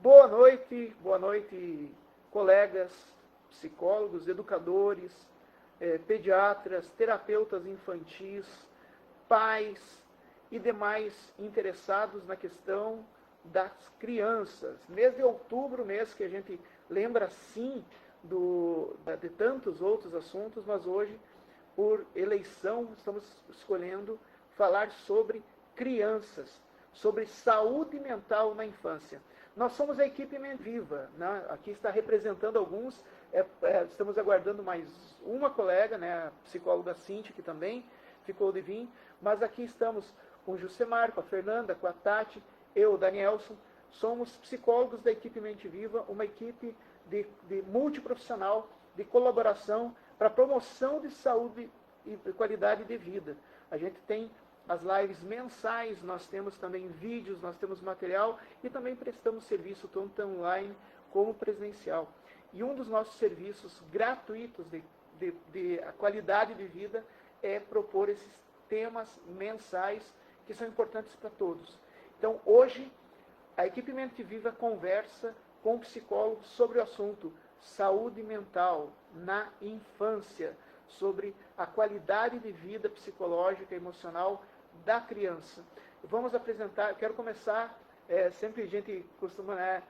boa noite, colegas, psicólogos, educadores, pediatras, terapeutas infantis, pais e demais interessados na questão das crianças. Mês de outubro, mês que a gente lembra sim de tantos outros assuntos, mas hoje, por eleição, estamos escolhendo falar sobre crianças, sobre saúde mental na infância. Nós somos a equipe Mente Viva, né? Aqui está representando alguns, estamos aguardando mais uma colega, né? A psicóloga Cíntia, que também ficou de vir, mas aqui estamos com o Jusemar, com a Fernanda, com a Tati, eu, o Danielson, somos psicólogos da equipe Mente Viva, uma equipe de multiprofissional, de colaboração para promoção de saúde e qualidade de vida. A gente tem as lives mensais, nós temos também vídeos, nós temos material e também prestamos serviço tanto online como presencial. E um dos nossos serviços gratuitos de qualidade de vida é propor esses temas mensais que são importantes para todos. Então, hoje, a equipe Mente Viva conversa com psicólogos sobre o assunto saúde mental na infância, sobre a qualidade de vida psicológica e emocional da criança. Vamos apresentar, quero começar, sempre a gente costuma, né,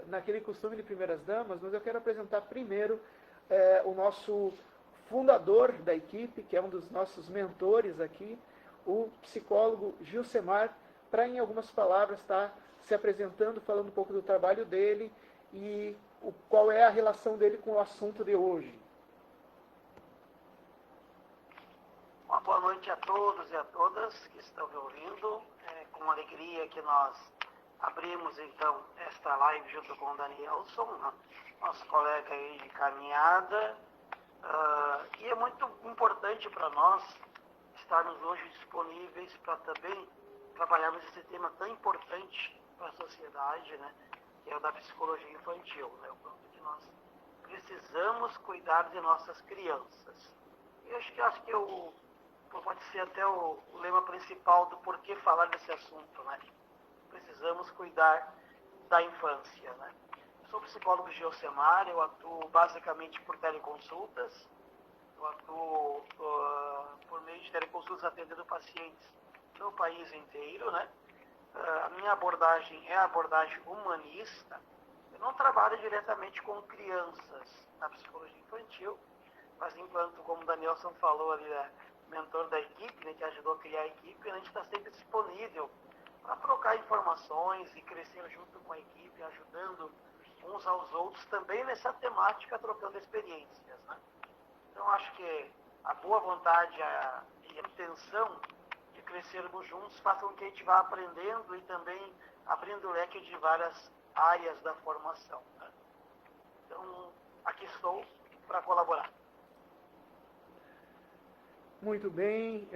naquele costume de primeiras damas, mas eu quero apresentar primeiro o nosso fundador da equipe, que é um dos nossos mentores aqui, o psicólogo Gilsemar, para em algumas palavras estar se apresentando, falando um pouco do trabalho dele e qual é a relação dele com o assunto de hoje. Uma boa noite a todos e a todas que estão me ouvindo. É com alegria que nós abrimos, então, esta live junto com o Danielson, nosso colega aí de caminhada. E é muito importante para nós estarmos hoje disponíveis para também trabalharmos esse tema tão importante para a sociedade, né, que é o da psicologia infantil, né, o quanto que nós precisamos cuidar de nossas crianças. E acho que pode ser até o lema principal do porquê falar desse assunto, né? Precisamos cuidar da infância, né? Eu sou psicólogo Gilsemar, eu atuo basicamente por teleconsultas, eu atuo por meio de teleconsultas atendendo pacientes no país inteiro, né? A minha abordagem é a abordagem humanista. Eu não trabalho diretamente com crianças na psicologia infantil, mas enquanto, como o Danielson falou ali, mentor da equipe, né, que ajudou a criar a equipe, a gente está sempre disponível para trocar informações e crescer junto com a equipe, ajudando uns aos outros também nessa temática, trocando experiências, né? Então, acho que a boa vontade e a intenção de crescermos juntos façam com que a gente vá aprendendo e também abrindo o leque de várias áreas da formação, né? Então, aqui estou para colaborar. Muito bem,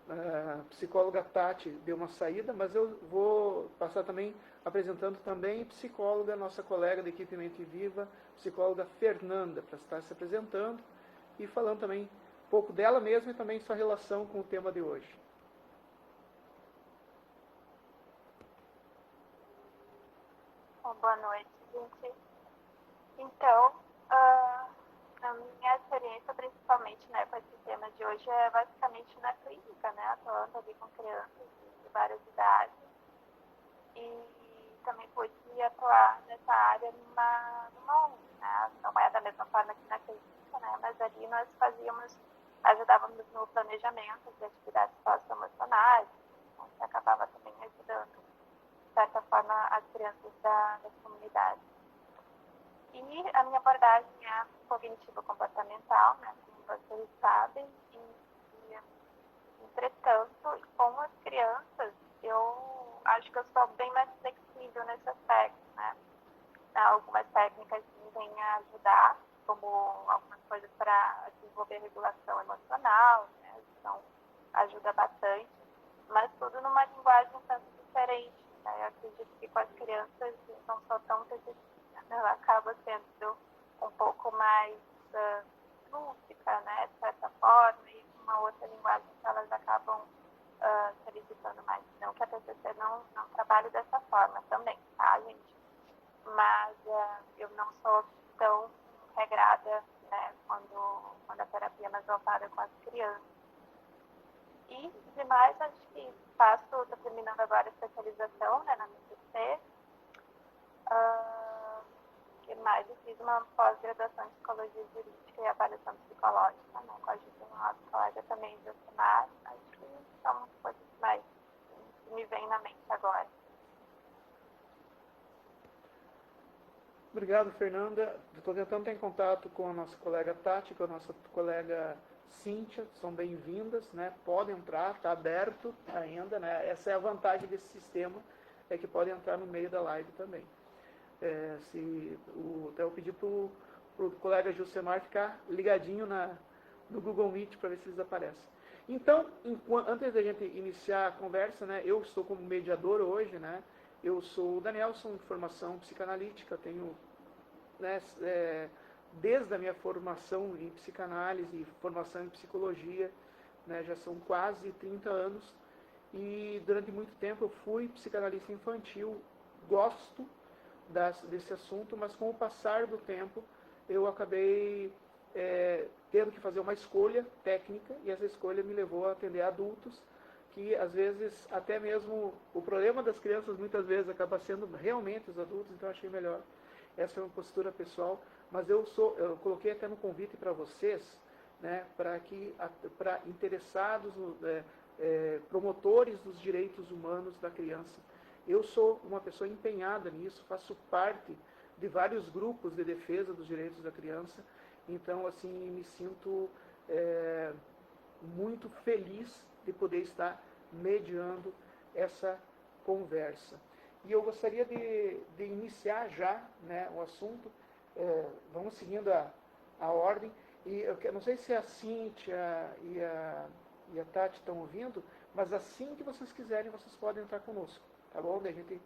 a psicóloga Tati deu uma saída, mas eu vou passar também apresentando também psicóloga, nossa colega da equipe Mente Viva, psicóloga Fernanda, para estar se apresentando e falando também um pouco dela mesma e também sua relação com o tema de hoje. Boa noite, gente. Então, a minha experiência, principalmente, né, com esse tema de hoje, é basicamente na clínica, né, atuando ali com crianças de várias idades. E também pude atuar nessa área numa ONG, né, não é da mesma forma que na clínica, né, mas ali nós ajudávamos no planejamento de atividades socioemocionais, então, que acabava também ajudando, de certa forma, as crianças da comunidade. E a minha abordagem é cognitivo-comportamental, né, como vocês sabem, entretanto, com as crianças, eu acho que eu sou bem mais flexível nesse aspecto, né. Algumas técnicas me vêm a ajudar, como algumas coisas para desenvolver regulação emocional, né, então ajuda bastante, mas tudo numa linguagem um tanto diferente, né. Eu acredito que com as crianças não sou tão receptiva, ela acaba sendo um pouco mais lúdica, né, de certa forma, e uma outra linguagem que elas acabam solicitando mais. Não que a TCC não trabalhe dessa forma também, tá, gente? trabalha com as crianças. E demais, acho que estou terminando agora a especialização, né, na MPC. Que mais? Eu fiz uma pós-graduação em psicologia jurídica e avaliação psicológica, né, com a ajuda de uma colega também do Senar. Acho que são coisas mais que me vêm na mente agora. Obrigado, Fernanda. Estou tentando estar em contato com a nossa colega Tati, com a nossa colega Cíntia, são bem-vindas, né? Podem entrar, está aberto ainda, né? Essa é a vantagem desse sistema, é que podem entrar no meio da live também. Até eu pedi para o colega Gilcemar ficar ligadinho no Google Meet para ver se eles aparecem. Então, antes da gente iniciar a conversa, né? Eu estou como mediador hoje, né? Eu sou o Danielson, de formação psicanalítica, tenho, né, desde a minha formação em psicanálise e formação em psicologia, né, já são quase 30 anos, e durante muito tempo eu fui psicanalista infantil, gosto desse assunto, mas com o passar do tempo eu acabei tendo que fazer uma escolha técnica, e essa escolha me levou a atender adultos, que às vezes, até mesmo, o problema das crianças muitas vezes acaba sendo realmente os adultos, então eu achei melhor. Essa é uma postura pessoal, mas eu coloquei até no convite para vocês, né, para interessados, promotores dos direitos humanos da criança. Eu sou uma pessoa empenhada nisso, faço parte de vários grupos de defesa dos direitos da criança, então, assim, me sinto muito feliz de poder estar mediando essa conversa. E eu gostaria de iniciar já, né, o assunto, vamos seguindo a ordem, e eu não sei se a Cíntia e a Tati estão ouvindo, mas assim que vocês quiserem, vocês podem entrar conosco, tá bom? Daí a gente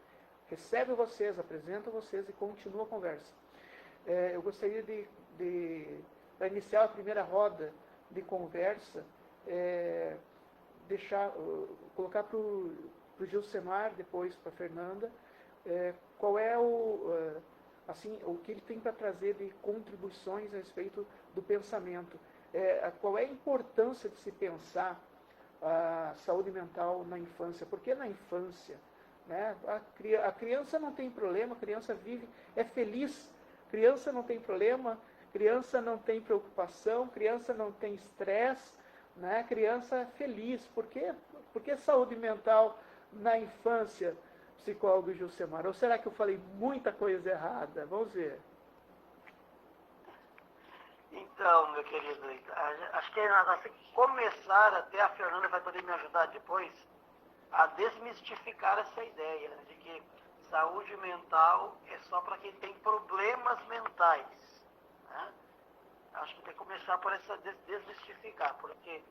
recebe vocês, apresenta vocês e continua a conversa. Eu gostaria para iniciar a primeira roda de conversa, colocar para o Gilcemar, depois para a Fernanda, qual é o que ele tem para trazer de contribuições a respeito do pensamento. Qual é a importância de se pensar a saúde mental na infância? Porque na infância, né, a criança não tem problema, a criança vive, é feliz, criança não tem problema, criança não tem preocupação, criança não tem estresse, né? Criança feliz. Por que saúde mental na infância, psicólogo Gilcemar? Ou será que eu falei muita coisa errada? Vamos ver. Então, meu querido, acho que nós temos que começar, até a Fernanda vai poder me ajudar depois, a desmistificar essa ideia, né, de que saúde mental é só para quem tem problemas mentais, né? Acho que tem que começar por essa desmistificar, porque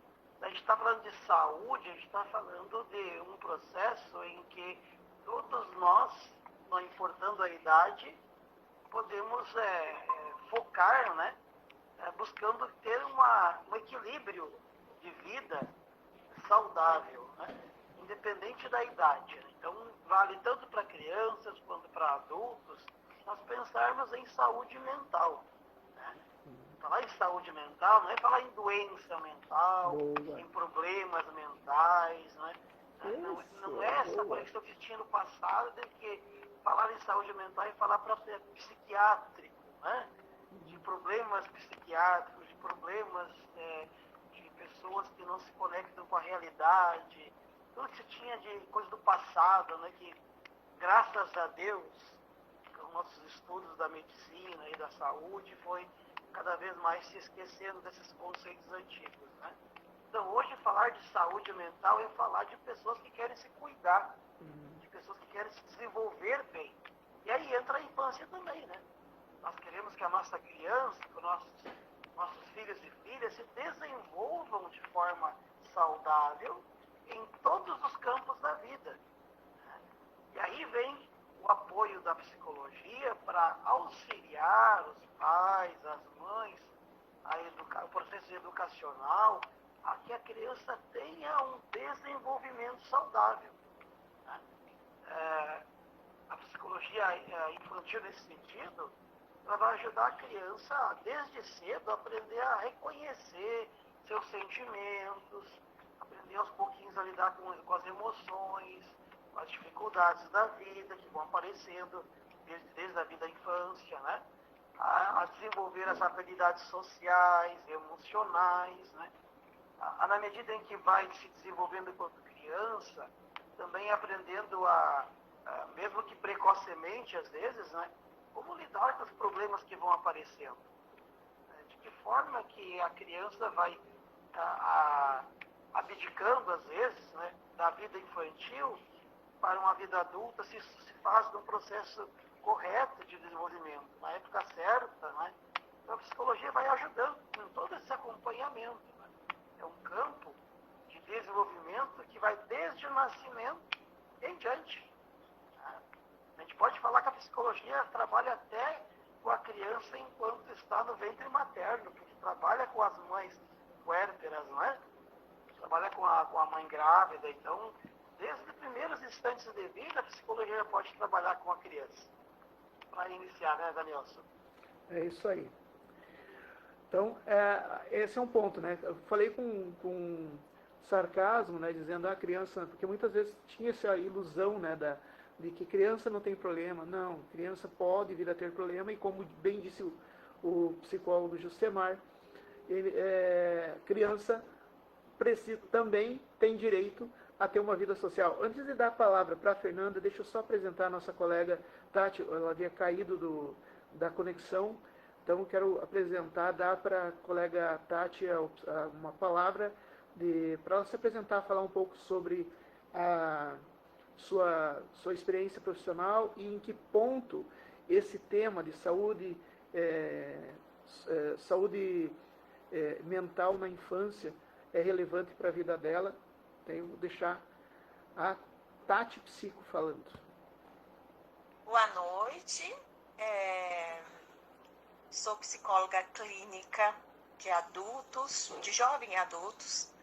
a gente está falando de saúde, a gente está falando de um processo em que todos nós, não importando a idade, podemos focar, né, buscando ter um equilíbrio de vida saudável, né, independente da idade. Então, vale tanto para crianças quanto para adultos, nós pensarmos em saúde mental. Falar em saúde mental não é falar em doença mental, boa, em problemas mentais, né? Não é essa conexão que tinha no passado de que falar em saúde mental é falar para psiquiátrico, né? De problemas psiquiátricos, de problemas de pessoas que não se conectam com a realidade, tudo que se tinha de coisa do passado, né? Que graças a Deus, com nossos estudos da medicina e da saúde, foi cada vez mais se esquecendo desses conceitos antigos, né? Então, hoje, falar de saúde mental é falar de pessoas que querem se cuidar, de pessoas que querem se desenvolver bem. E aí entra a infância também, né? Nós queremos que a nossa criança, que nossos filhos e filhas se desenvolvam de forma saudável em todos os campos da vida, né? E aí vem o apoio da psicologia para auxiliar os pais, as mães, o processo educacional, a que a criança tenha um desenvolvimento saudável, né? A psicologia infantil, nesse sentido, ela vai ajudar a criança, desde cedo, a aprender a reconhecer seus sentimentos, aprender aos pouquinhos a lidar com as emoções, com as dificuldades da vida que vão aparecendo desde a vida da infância, né? A desenvolver as habilidades sociais, emocionais, né? Na medida em que vai se desenvolvendo enquanto criança, também aprendendo mesmo que precocemente às vezes, né? Como lidar com os problemas que vão aparecendo. De que forma que a criança vai abdicando às vezes, né, da vida infantil para uma vida adulta, se faz de um processo correto de desenvolvimento, na época certa, né? Então a psicologia vai ajudando em todo esse acompanhamento, né? É um campo de desenvolvimento que vai desde o nascimento em diante, né? A gente pode falar que a psicologia trabalha até com a criança enquanto está no ventre materno, porque trabalha com as mães puérperas, né? Trabalha com a mãe grávida, então desde os primeiros instantes de vida a psicologia pode trabalhar com a criança. Para iniciar, né, Danielson? É isso aí. Então, esse é um ponto, né? Eu falei com sarcasmo, né, dizendo a criança, porque muitas vezes tinha essa ilusão, né, de que criança não tem problema. Não, criança pode vir a ter problema, e como bem disse o psicólogo Justemar, criança também tem direito a ter uma vida social. Antes de dar a palavra para a Fernanda, deixa eu só apresentar a nossa colega Tati. Ela havia caído da conexão, então eu quero dar para a colega Tati uma palavra para ela se apresentar, falar um pouco sobre a sua experiência profissional e em que ponto esse tema de saúde mental na infância é relevante para a vida dela. Então, eu vou deixar a Tati Psico falando. Boa noite. Sou psicóloga clínica de adultos, de jovens adultos,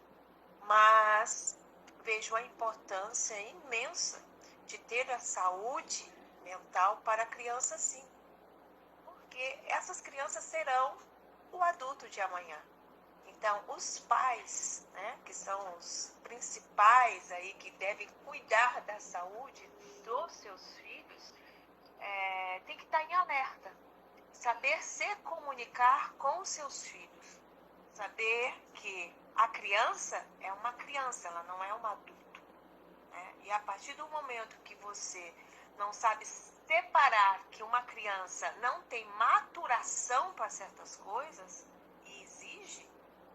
mas vejo a importância imensa de ter a saúde mental para a criança, sim. Porque essas crianças serão o adulto de amanhã. Então, os pais, né, que são os principais aí, que devem cuidar da saúde dos seus filhos, tem que estar em alerta. Saber se comunicar com os seus filhos. Saber que a criança é uma criança, ela não é um adulto, né? E a partir do momento que você não sabe separar que uma criança não tem maturação para certas coisas e exige,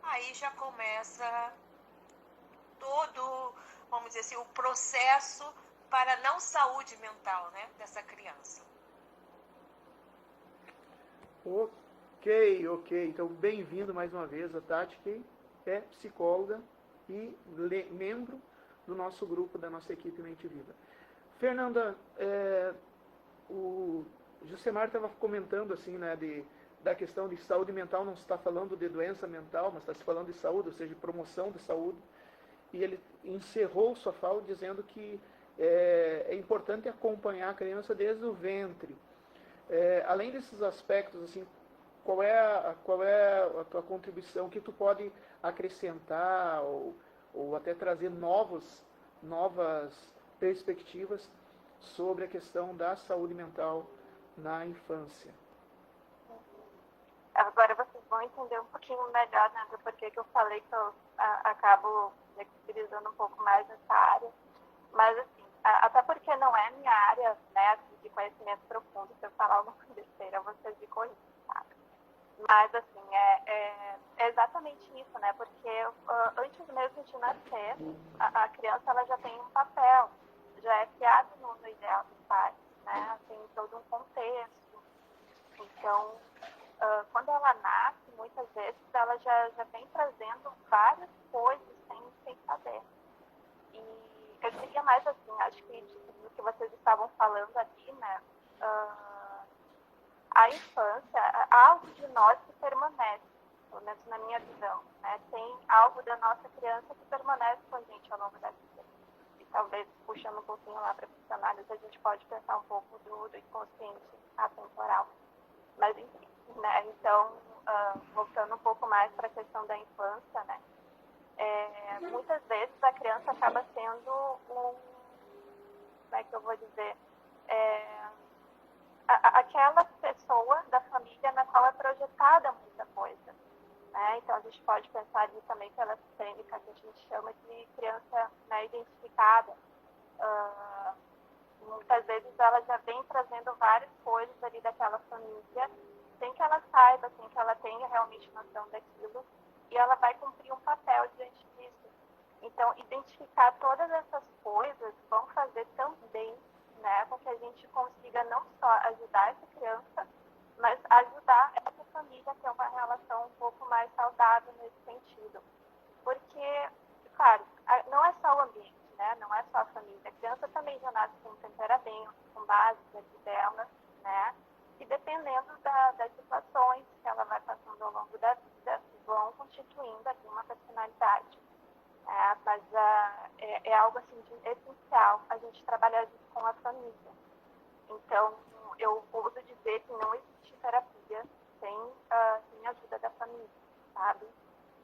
aí já começa todo, vamos dizer assim, o processo para a não saúde mental, né, dessa criança. Ok. Então, bem-vindo mais uma vez a Tati, que é psicóloga e membro do nosso grupo, da nossa equipe Mente Viva. Fernanda, o Jussemar estava comentando assim, né, da questão de saúde mental. Não se está falando de doença mental, mas está se falando de saúde, ou seja, de promoção de saúde. E ele encerrou sua fala dizendo que é importante acompanhar a criança desde o ventre. Além desses aspectos, assim, qual é a tua contribuição, o que tu pode acrescentar ou até trazer novas perspectivas sobre a questão da saúde mental na infância? Agora vocês vão entender um pouquinho melhor, né, do porquê que eu falei que eu acabo flexibilizando um pouco mais nessa área. Mas, assim, até porque não é minha área, né, de conhecimento profundo. Se eu falar alguma besteira, vocês me corrigem, sabe? Mas, assim, é exatamente isso, né? Porque antes mesmo de nascer, a criança ela já tem um papel, já é criada no ideal dos pais, né? Tem todo um contexto. Então, quando ela nasce, muitas vezes ela já vem trazendo várias coisas sem saber. E eu diria mais assim, acho que do que vocês estavam falando aqui, né? A infância, algo de nós que permanece, pelo menos na minha visão, né? Tem algo da nossa criança que permanece com a gente ao longo da vida. E talvez, puxando um pouquinho lá para a psicanálise, a gente pode pensar um pouco do inconsciente atemporal. Mas enfim, né? Então, voltando um pouco mais para a questão da infância, né? Muitas vezes a criança acaba sendo como é que eu vou dizer, aquela pessoa da família na qual é projetada muita coisa. Né? Então, a gente pode pensar ali também pela sistêmica, que a gente chama de criança, né, identificada. Muitas vezes ela já vem trazendo várias coisas ali daquela família, sem que ela saiba, sem que ela tenha realmente noção daquilo, e ela vai cumprir um papel diante disso. Então, identificar todas essas coisas vão fazer também, né, com que a gente consiga não só ajudar essa criança, mas ajudar essa família a ter uma relação um pouco mais saudável nesse sentido. Porque, claro, não é só o ambiente, né? Não é só a família. A criança também já nasce com um temperamento, com bases aqui dela, né? E dependendo das situações que ela vai passando ao longo da vida, vão constituindo aqui uma personalidade. Mas é algo assim de essencial a gente trabalhar junto com a família. Então, eu ouso dizer que não existe terapia sem a ajuda da família, sabe?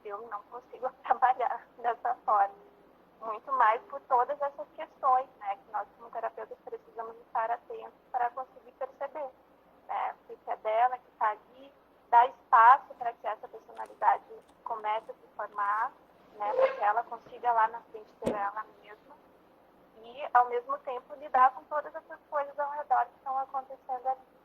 Eu não consigo trabalhar dessa forma. Muito mais por todas essas questões, né, que nós como terapeutas precisamos estar atentos para conseguir perceber, né, o que é dela, que está ali, dar espaço para que essa personalidade comece a se formar, né, para que ela consiga lá na frente ter ela mesma e, ao mesmo tempo, lidar com todas essas coisas ao redor que estão acontecendo ali.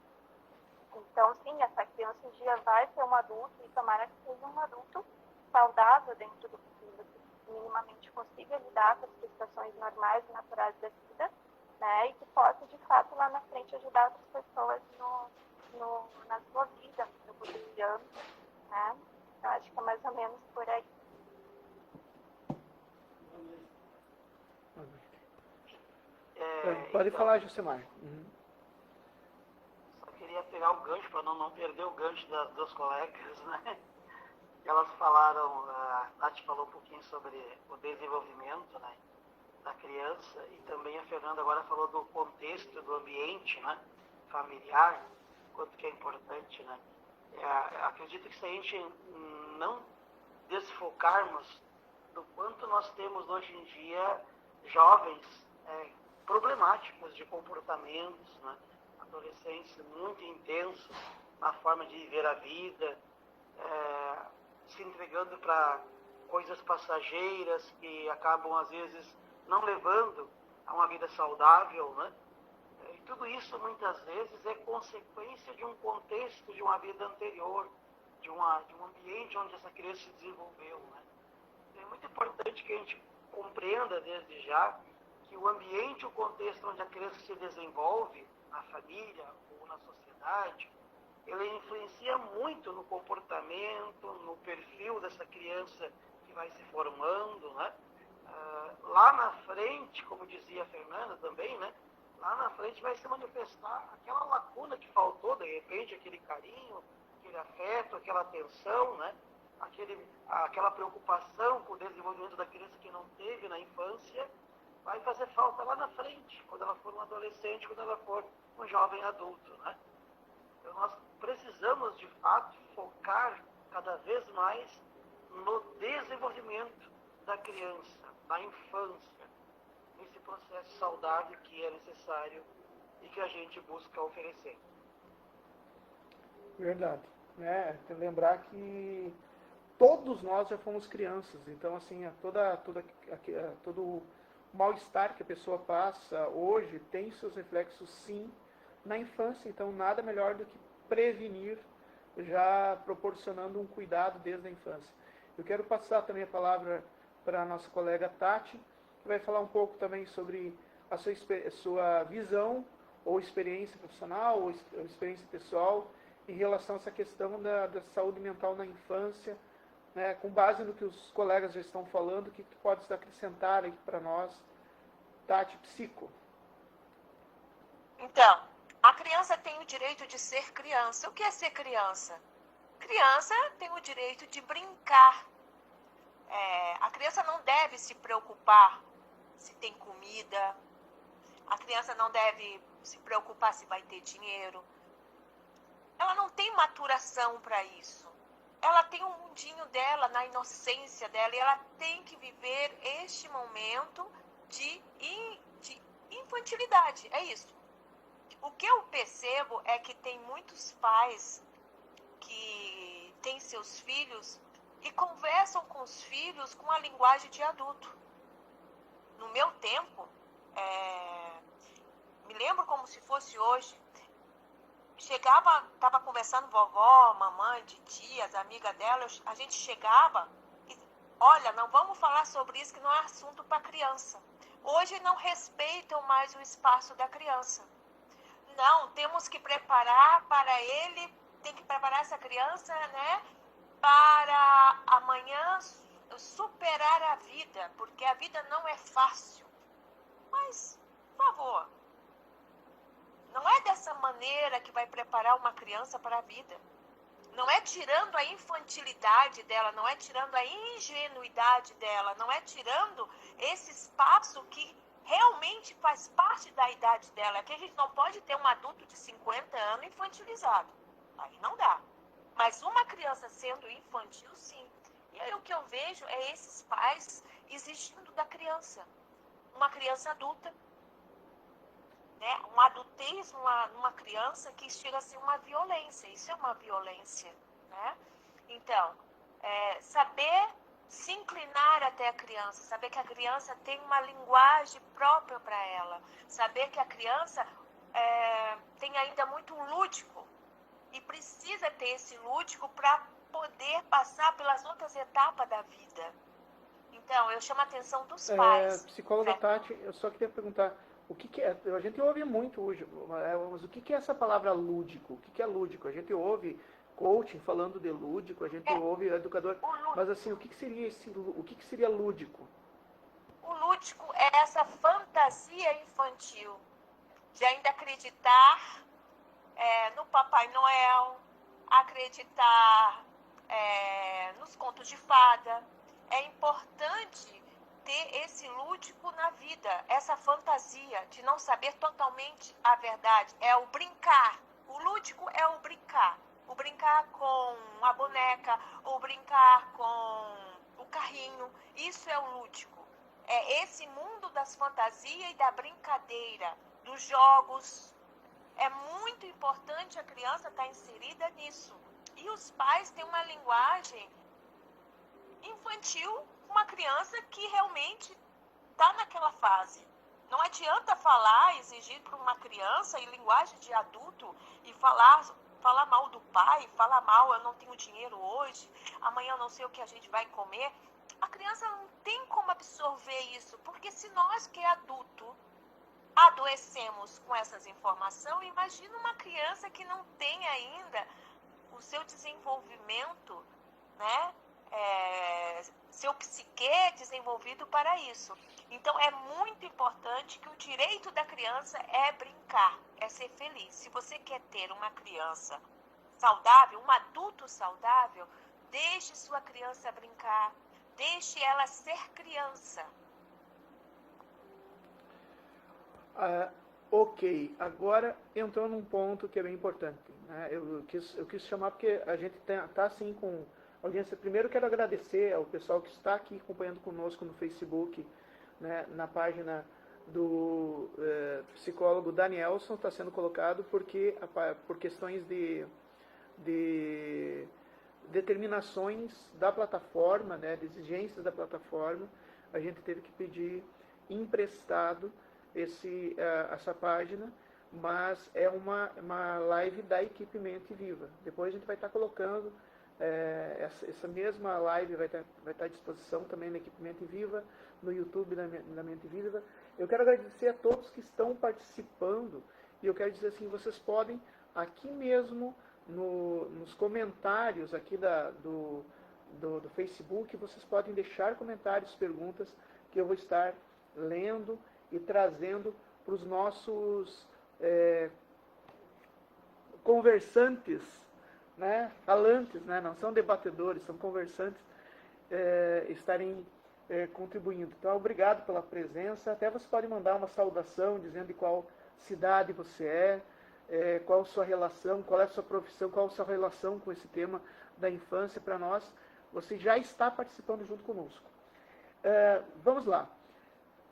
Então, sim, essa criança um dia vai ser um adulto e tomara que seja um adulto saudável dentro do possível, que minimamente consiga lidar com as situações normais e naturais da vida, né, e que possa, de fato, lá na frente ajudar outras pessoas na sua vida, no cotidiano, né. Eu acho que é mais ou menos por aí. Pode então, falar, Josemar. Só queria pegar o gancho para não perder o gancho das duas colegas, né? Elas falaram, a Nath falou um pouquinho sobre o desenvolvimento, né, da criança, e também a Fernanda agora falou do contexto, do ambiente, né, familiar, quanto que é importante, né. Acredito que se a gente não desfocarmos do quanto nós temos hoje em dia jovens problemáticos de comportamentos, né, adolescentes muito intensos na forma de viver a vida, se entregando para coisas passageiras que acabam, às vezes, não levando a uma vida saudável, né? E tudo isso, muitas vezes, é consequência de um contexto, de uma vida anterior, de um ambiente onde essa criança se desenvolveu, né? É muito importante que a gente compreenda, desde já, que o ambiente, o contexto onde a criança se desenvolve, na família ou na sociedade, ele influencia muito no comportamento, no perfil dessa criança que vai se formando, né? Lá na frente, como dizia a Fernanda também, né? Lá na frente vai se manifestar aquela lacuna que faltou, de repente, aquele carinho, aquele afeto, aquela atenção, né? Aquela preocupação com o desenvolvimento da criança que não teve na infância, vai fazer falta lá na frente, quando ela for um adolescente, quando ela for um jovem adulto, né? Então, nós precisamos, de fato, focar cada vez mais no desenvolvimento da criança, da infância, nesse processo saudável que é necessário e que a gente busca oferecer. Verdade. Né? Tem que lembrar que todos nós já fomos crianças, então, assim, todo o mal-estar que a pessoa passa hoje tem seus reflexos, sim, na infância. Então, nada melhor do que prevenir, já proporcionando um cuidado desde a infância. Eu quero passar também a palavra para a nossa colega Tati, que vai falar um pouco também sobre a sua visão ou experiência profissional ou experiência pessoal em relação a essa questão da saúde mental na infância, né, com base no que os colegas já estão falando. O que tu podes acrescentar aí para nós, Tati, psico? Então, a criança tem o direito de ser criança. O que é ser criança? Criança tem o direito de brincar. A criança não deve se preocupar se tem comida. A criança não deve se preocupar se vai ter dinheiro. ela não tem maturação para isso. Ela tem um mundinho dela, na inocência dela, e ela tem que viver este momento de infantilidade. É isso. O que eu percebo é que tem muitos pais que têm seus filhos e conversam com os filhos com a linguagem de adulto. No meu tempo, me lembro como se fosse hoje, chegava, estava conversando vovó, mamãe, de tias, amiga dela, a gente chegava e, olha, não vamos falar sobre isso que não é assunto para criança. Hoje não respeitam mais o espaço da criança. Não, temos que preparar para ele, tem que preparar essa criança, né, para amanhã superar a vida, porque a vida não é fácil. Mas, por favor, não é dessa maneira que vai preparar uma criança para a vida. Não é tirando a infantilidade dela, não é tirando a ingenuidade dela, não é tirando esse espaço que realmente faz parte da idade dela. É que a gente não pode ter um adulto de 50 anos infantilizado. Aí não dá. Mas uma criança sendo infantil, sim. E aí o que eu vejo é esses pais exigindo da criança. Uma criança adulta, né? Um adultismo numa criança que chega a ser uma violência. Isso é uma violência, né? Então, saber se inclinar até a criança, saber que a criança tem uma linguagem própria para ela, saber que a criança tem ainda muito lúdico e precisa ter esse lúdico para poder passar pelas outras etapas da vida. Então, eu chamo a atenção dos pais. Psicóloga Tati, eu só queria perguntar, o que é? A gente ouve muito hoje, mas o que é essa palavra lúdico? O que é lúdico? A gente ouve coaching falando de lúdico, a gente ouve educador, mas assim, o que seria lúdico? O lúdico é essa fantasia infantil de ainda acreditar no Papai Noel, acreditar nos contos de fada. É importante ter esse lúdico na vida, essa fantasia de não saber totalmente a verdade. É o brincar. O lúdico é o brincar. O brincar com a boneca, o brincar com o carrinho. Isso é o lúdico. É esse mundo das fantasias e da brincadeira, dos jogos. É muito importante a criança estar inserida nisso. E os pais têm uma linguagem infantil, uma criança que realmente está naquela fase. Não adianta falar, exigir para uma criança em linguagem de adulto e falar mal do pai, falar mal, eu não tenho dinheiro hoje, amanhã eu não sei o que a gente vai comer. A criança não tem como absorver isso, porque se nós que é adulto adoecemos com essas informações, imagina uma criança que não tem ainda o seu desenvolvimento, né? Seu psique desenvolvido para isso. Então é muito importante que o direito da criança é brincar, é ser feliz. Se você quer ter uma criança saudável, um adulto saudável, deixe sua criança brincar, deixe ela ser criança. Ok, agora entrou num ponto que é bem importante, né? Eu quis chamar porque a gente está assim com audiência. Primeiro quero agradecer ao pessoal que está aqui acompanhando conosco no Facebook, né, na página do psicólogo Danielson, está sendo colocado porque por questões de determinações da plataforma, né, de exigências da plataforma, a gente teve que pedir emprestado essa página, mas é uma live da equipe Mente Viva. Depois a gente vai estar colocando essa mesma live vai estar à disposição também na equipe Mente Viva, no YouTube da Mente Viva. Eu quero agradecer a todos que estão participando e eu quero dizer assim, vocês podem aqui mesmo nos comentários aqui do Facebook, vocês podem deixar comentários, perguntas que eu vou estar lendo e trazendo para os nossos conversantes, né, falantes, né, não são debatedores, são conversantes, estarem contribuindo. Então, obrigado pela presença. Até você pode mandar uma saudação dizendo de qual cidade você qual a sua relação, qual é a sua profissão, qual a sua relação com esse tema da infância para nós. Você já está participando junto conosco. Vamos lá.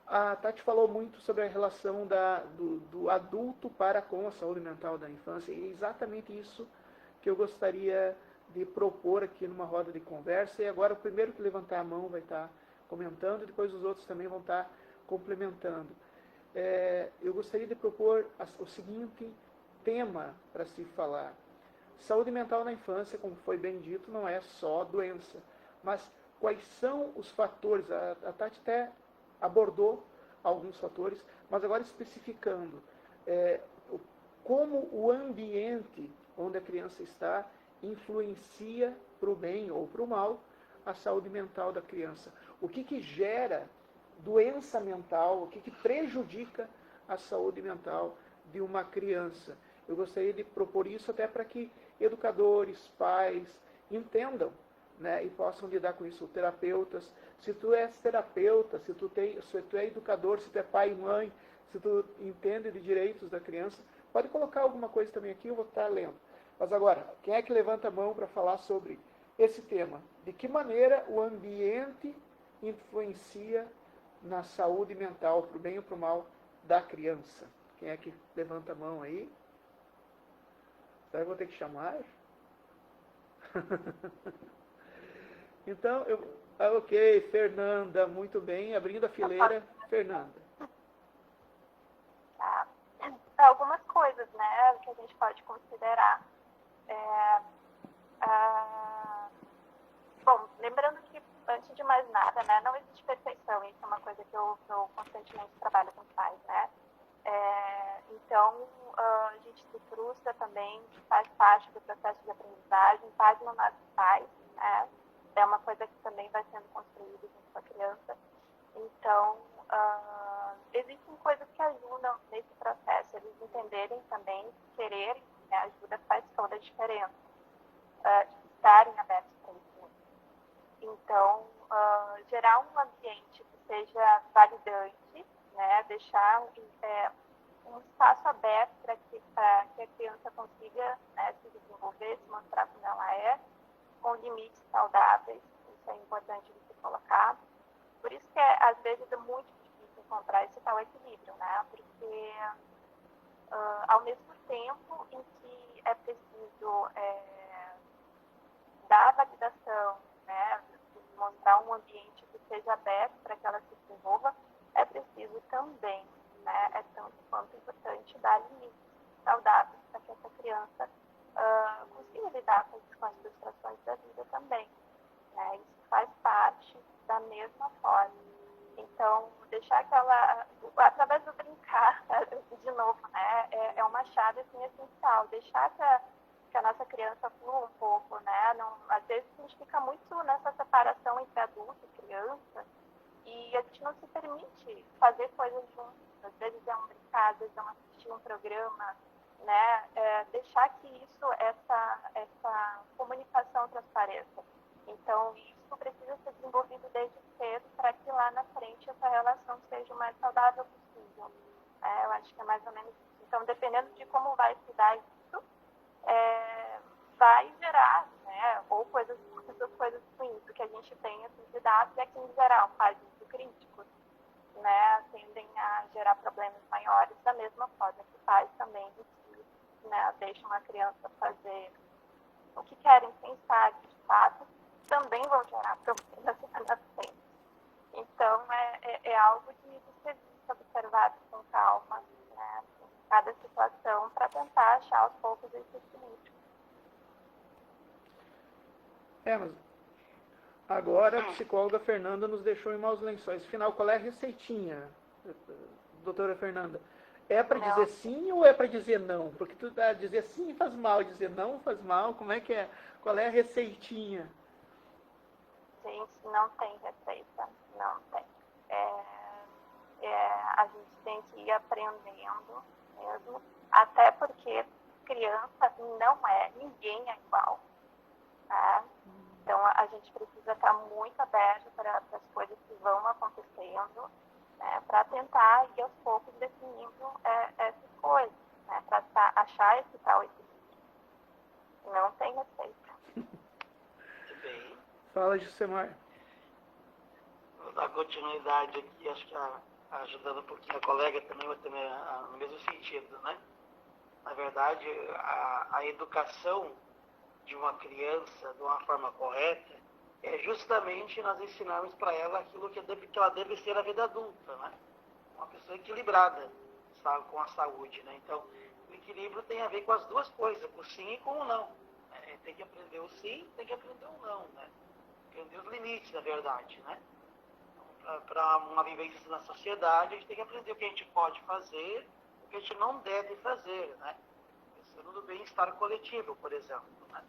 A Tati falou muito sobre a relação do adulto para com a saúde mental da infância, e é exatamente isso que eu gostaria de propor aqui numa roda de conversa. E agora o primeiro que levantar a mão vai estar comentando, e depois os outros também vão estar complementando. Eu gostaria de propor o seguinte tema para se falar. Saúde mental na infância, como foi bem dito, não é só doença, mas quais são os fatores? A Tati até abordou alguns fatores, mas agora especificando como o ambiente onde a criança está influencia para o bem ou para o mal a saúde mental da criança. O que gera doença mental, o que prejudica a saúde mental de uma criança. Eu gostaria de propor isso até para que educadores, pais entendam, né, e possam lidar com isso, terapeutas. Se tu és terapeuta, se tu é educador, se tu é pai e mãe, se tu entende de direitos da criança, pode colocar alguma coisa também aqui, eu vou estar lendo. Mas agora, quem é que levanta a mão para falar sobre esse tema? De que maneira o ambiente influencia na saúde mental, para o bem ou para o mal da criança? Quem é que levanta a mão aí? Será que eu vou ter que chamar? Então, ok, Fernanda, muito bem. Abrindo a fileira, Fernanda. Algumas coisas, né, que a gente pode considerar. Bom, lembrando que, antes de mais nada, né, não existe perfeição. Isso é uma coisa que eu constantemente trabalho com os pais, né? Então, a gente se frustra também, faz parte do processo de aprendizagem, pais não nascem pais, né? É uma coisa que também vai sendo construída junto com a criança. Então, existem coisas que ajudam nesse processo, eles entenderem também, quererem, né, ajuda faz toda a diferença, de estarem abertos para isso. Então, gerar um ambiente que seja validante, né, deixar um espaço aberto para que a criança consiga, né, se desenvolver, se mostrar como ela é, com limites saudáveis, isso é importante de se colocar. Por isso que, às vezes, é muito difícil encontrar esse tal equilíbrio, né? Porque, ao mesmo tempo em que é preciso dar validação, né, mostrar um ambiente que seja aberto para que ela se desenvolva, é preciso também, né, é tanto quanto importante dar limites saudáveis para que essa criança consiga lidar com as frustrações da vida também, né? Isso faz parte da mesma forma. Então, deixar que ela, através do brincar, de novo, né, é uma chave assim, essencial, deixar que a nossa criança flua um pouco, né? Não, às vezes a gente fica muito nessa separação entre adulto e criança e a gente não se permite fazer coisas juntos. Às vezes é um brincar, às vezes é um assistir um programa, né? Deixar que essa comunicação transpareça. Então, isso precisa ser desenvolvido desde cedo para que lá na frente essa relação seja o mais saudável possível. Eu acho que é mais ou menos isso. Então, dependendo de como vai se dar isso, vai gerar, né, ou coisas ruins, que a gente tem esses dados, e aqui em geral, pais muito críticos, né, tendem a gerar problemas maiores, da mesma forma que pais também, né, deixam a criança fazer o que querem pensar de fato, também vão gerar problemas na frente. Então, é algo de ser visto, observado com calma, né, em cada situação, para tentar achar aos poucos esse equilíbrio. Mas agora a psicóloga Fernanda nos deixou em maus lençóis. Afinal, qual é a receitinha, doutora Fernanda? É para dizer sim ou é para dizer não? Porque dizer sim faz mal, dizer não faz mal. Como é que é? Qual é a receitinha? Gente, não tem receita, não tem. A gente tem que ir aprendendo mesmo, até porque criança ninguém é igual, tá? Então, a gente precisa estar muito aberto para as coisas que vão acontecendo, né, para tentar ir aos poucos definindo essas coisas, né? para achar esse tal equilíbrio. Não tem receita. Muito bem. Fala, Jusemar. Vou dar continuidade aqui, acho que ajudando um pouquinho a colega também, mas também no mesmo sentido, né? Na verdade, a educação de uma criança de uma forma correta é justamente nós ensinarmos para ela aquilo que ela deve ser na vida adulta, né? Uma pessoa equilibrada, sabe, com a saúde, né? Então, o equilíbrio tem a ver com as duas coisas, com o sim e com o não. Tem que aprender o sim, tem que aprender o não, né? Aprender os limites, na verdade, né? Para uma vivência na sociedade, a gente tem que aprender o que a gente pode fazer, o que a gente não deve fazer, né? Pensando no bem-estar coletivo, por exemplo, né?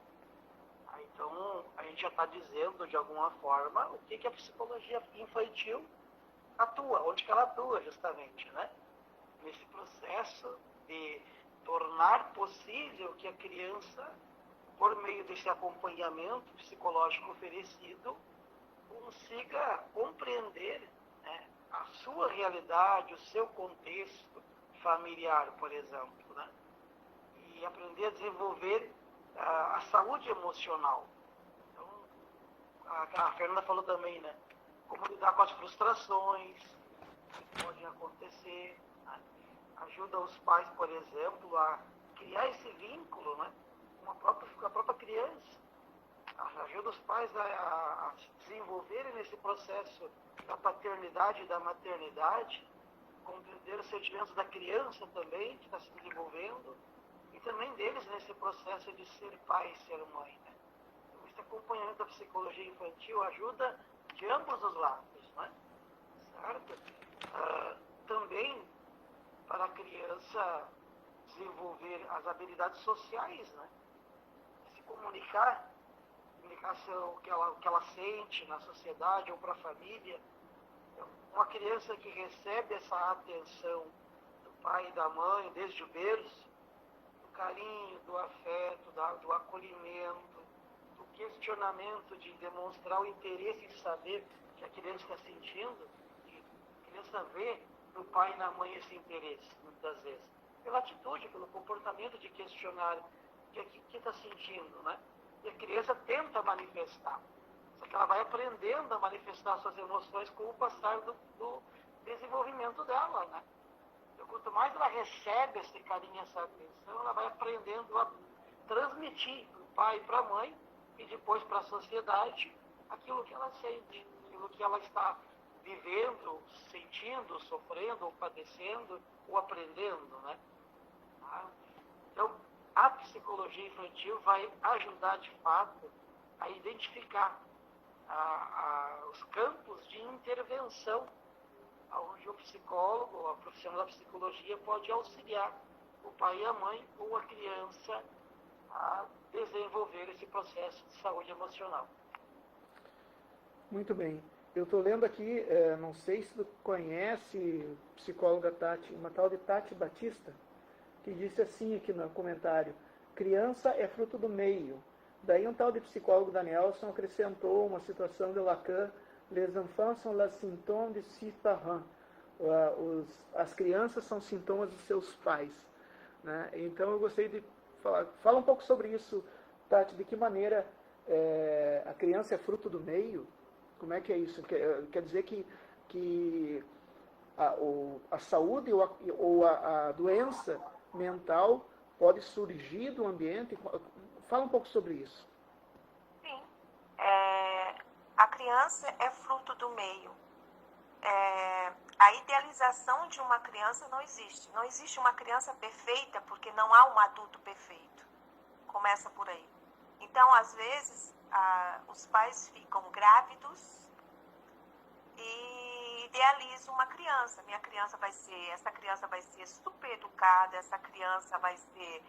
Então, a gente já está dizendo, de alguma forma, o que a psicologia infantil atua, onde que ela atua, justamente, né? Nesse processo de tornar possível que a criança, por meio desse acompanhamento psicológico oferecido, consiga compreender, né, a sua realidade, o seu contexto familiar, por exemplo, né? E aprender a desenvolver a saúde emocional. Então, a Fernanda falou também, né? Como lidar com as frustrações que podem acontecer, né? Ajuda os pais, por exemplo, a criar esse vínculo, né, com a própria criança. Ajuda os pais a se desenvolverem nesse processo da paternidade e da maternidade, compreender os sentimentos da criança também, que está se desenvolvendo, e também deles nesse processo de ser pai e ser mãe, né? Então, esse acompanhamento da psicologia infantil ajuda de ambos os lados, né? Certo? Também para a criança desenvolver as habilidades sociais, né? Se comunicar o que ela sente na sociedade ou para a família. Então, uma criança que recebe essa atenção do pai e da mãe desde o berço, do carinho, do afeto, do acolhimento, do questionamento, de demonstrar o interesse em saber o que a criança está sentindo, e a criança vê no pai e na mãe esse interesse, muitas vezes, pela atitude, pelo comportamento de questionar o que está sentindo, né? E a criança tenta manifestar, só que ela vai aprendendo a manifestar suas emoções com o passar do desenvolvimento dela, né? Então, quanto mais ela recebe esse carinho, essa atenção, ela vai aprendendo a transmitir para o pai e para a mãe, e depois para a sociedade, aquilo que ela sente, aquilo que ela está vivendo, sentindo, sofrendo, ou padecendo, ou aprendendo, né? Então, a psicologia infantil vai ajudar, de fato, a identificar os campos de intervenção, onde o psicólogo, a profissional da psicologia, pode auxiliar o pai e a mãe ou a criança a desenvolver esse processo de saúde emocional. Muito bem. Eu estou lendo aqui, não sei se tu conhece, psicóloga Tati, uma tal de Tati Batista, que disse assim aqui no comentário: criança é fruto do meio. Daí um tal de psicólogo Danielson acrescentou uma situação de Lacan: les enfants sont les symptômes de ses parents. As crianças são sintomas dos seus pais, né? Então eu gostaria de falar um pouco sobre isso, Tati, de que maneira a criança é fruto do meio. Como é que é isso? Quer dizer que a saúde ou a doença mental pode surgir do ambiente? Fala um pouco sobre isso. Sim. A criança é fruto do meio. A idealização de uma criança não existe. Não existe uma criança perfeita porque não há um adulto perfeito. Começa por aí. Então, às vezes, os pais ficam grávidos e idealizam uma criança. Essa criança vai ser super educada, essa criança vai ser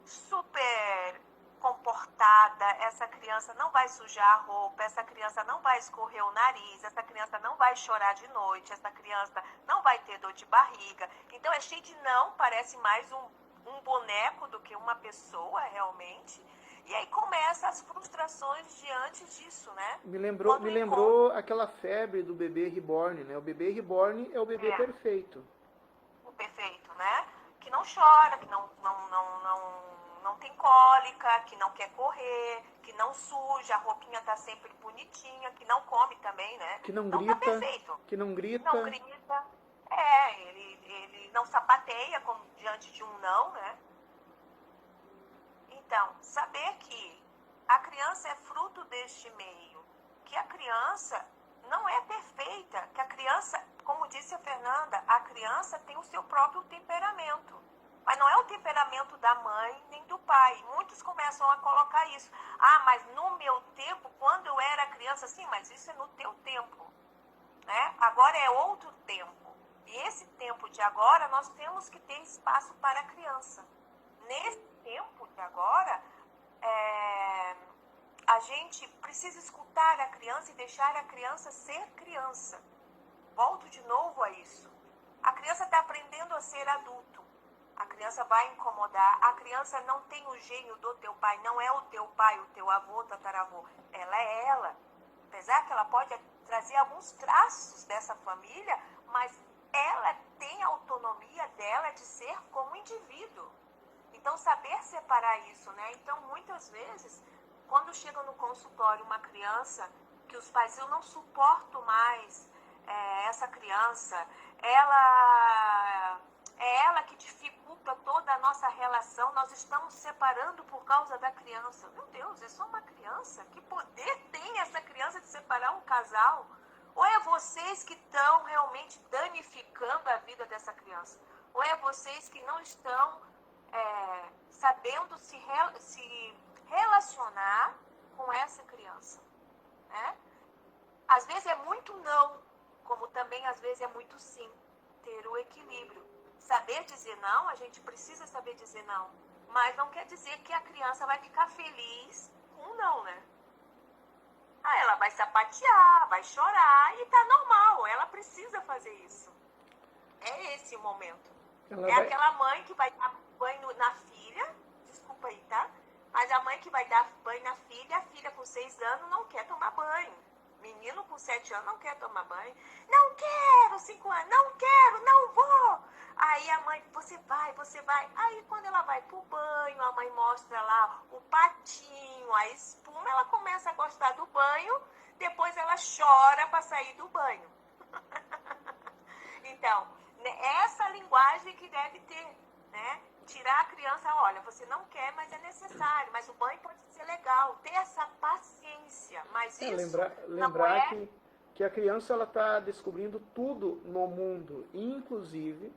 super comportada, essa criança não vai sujar a roupa, essa criança não vai escorrer o nariz, essa criança não vai chorar de noite, essa criança não vai ter dor de barriga. Então é cheio de não, parece mais um boneco do que uma pessoa realmente. E aí começam as frustrações diante disso, né? Me lembrou aquela febre do bebê reborn, né? O bebê reborn é o bebê perfeito. O perfeito, né? Que não chora, que não cólica, que não quer correr, que não suja, a roupinha tá sempre bonitinha, que não come também, né? Que não Então grita, tá perfeito. que não grita. Não grita. Ele não sapateia como diante de um não, né? Então, saber que a criança é fruto deste meio, que a criança não é perfeita, que a criança, como disse a Fernanda, a criança tem o seu próprio temperamento. Mas não é o temperamento da mãe nem do pai. Muitos começam a colocar isso. Ah, mas no meu tempo, quando eu era criança, sim, mas isso é no teu tempo, né? Agora é outro tempo. E esse tempo de agora, nós temos que ter espaço para a criança. Nesse tempo de agora, a gente precisa escutar a criança e deixar a criança ser criança. Volto de novo a isso. A criança está aprendendo a ser adulto. A criança vai incomodar. A criança não tem o gênio do teu pai. Não é o teu pai, o teu avô, tataravô. Ela é ela. Apesar que ela pode trazer alguns traços dessa família, mas ela tem a autonomia dela de ser como indivíduo. Então, saber separar isso, né? Então, muitas vezes, quando chega no consultório uma criança que os pais, eu não suporto mais essa criança, é ela que dificulta toda a nossa relação, nós estamos separando por causa da criança. Meu Deus, é só uma criança? Que poder tem essa criança de separar um casal? Ou é vocês que estão realmente danificando a vida dessa criança? Ou é vocês que não estão sabendo se relacionar com essa criança, né? Às vezes é muito não, como também às vezes é muito sim. Ter o equilíbrio. Saber dizer não, a gente precisa saber dizer não. Mas não quer dizer que a criança vai ficar feliz com um não, né? Ah, ela vai sapatear, vai chorar e tá normal, ela precisa fazer isso. É esse o momento. Aquela mãe que vai dar banho na filha, desculpa aí, tá? Mas a mãe que vai dar banho na filha, a filha com 6 anos não quer tomar banho. Menino com 7 anos não quer tomar banho. Não quero, 5 anos, não quero, não vou. Aí a mãe, você vai. Aí quando ela vai pro banho, a mãe mostra lá o patinho, a espuma, ela começa a gostar do banho, depois ela chora para sair do banho. Então, essa linguagem que deve ter, né? Tirar a criança, olha, você não quer, mas é necessário, mas o banho pode ser legal, ter essa paciência, mas isso lembrar que a criança ela está descobrindo tudo no mundo, inclusive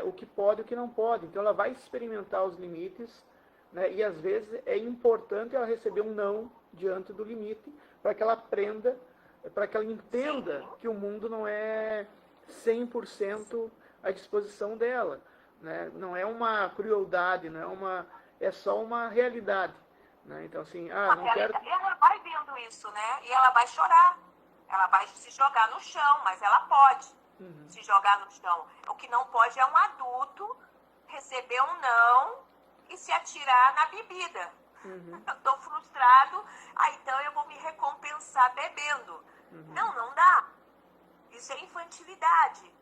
o que pode e o que não pode, então ela vai experimentar os limites, né? E às vezes é importante ela receber um não diante do limite, para que ela aprenda, para que ela entenda que o mundo não é 100% à disposição dela. Né? Não é uma crueldade, é só uma realidade. Né? Então, assim, não quero... Ela vai vendo isso, né? E ela vai chorar. Ela vai se jogar no chão, mas ela pode se jogar no chão. O que não pode é um adulto receber um não e se atirar na bebida. Eu estou frustrado, então eu vou me recompensar bebendo. Não dá. Isso é infantilidade.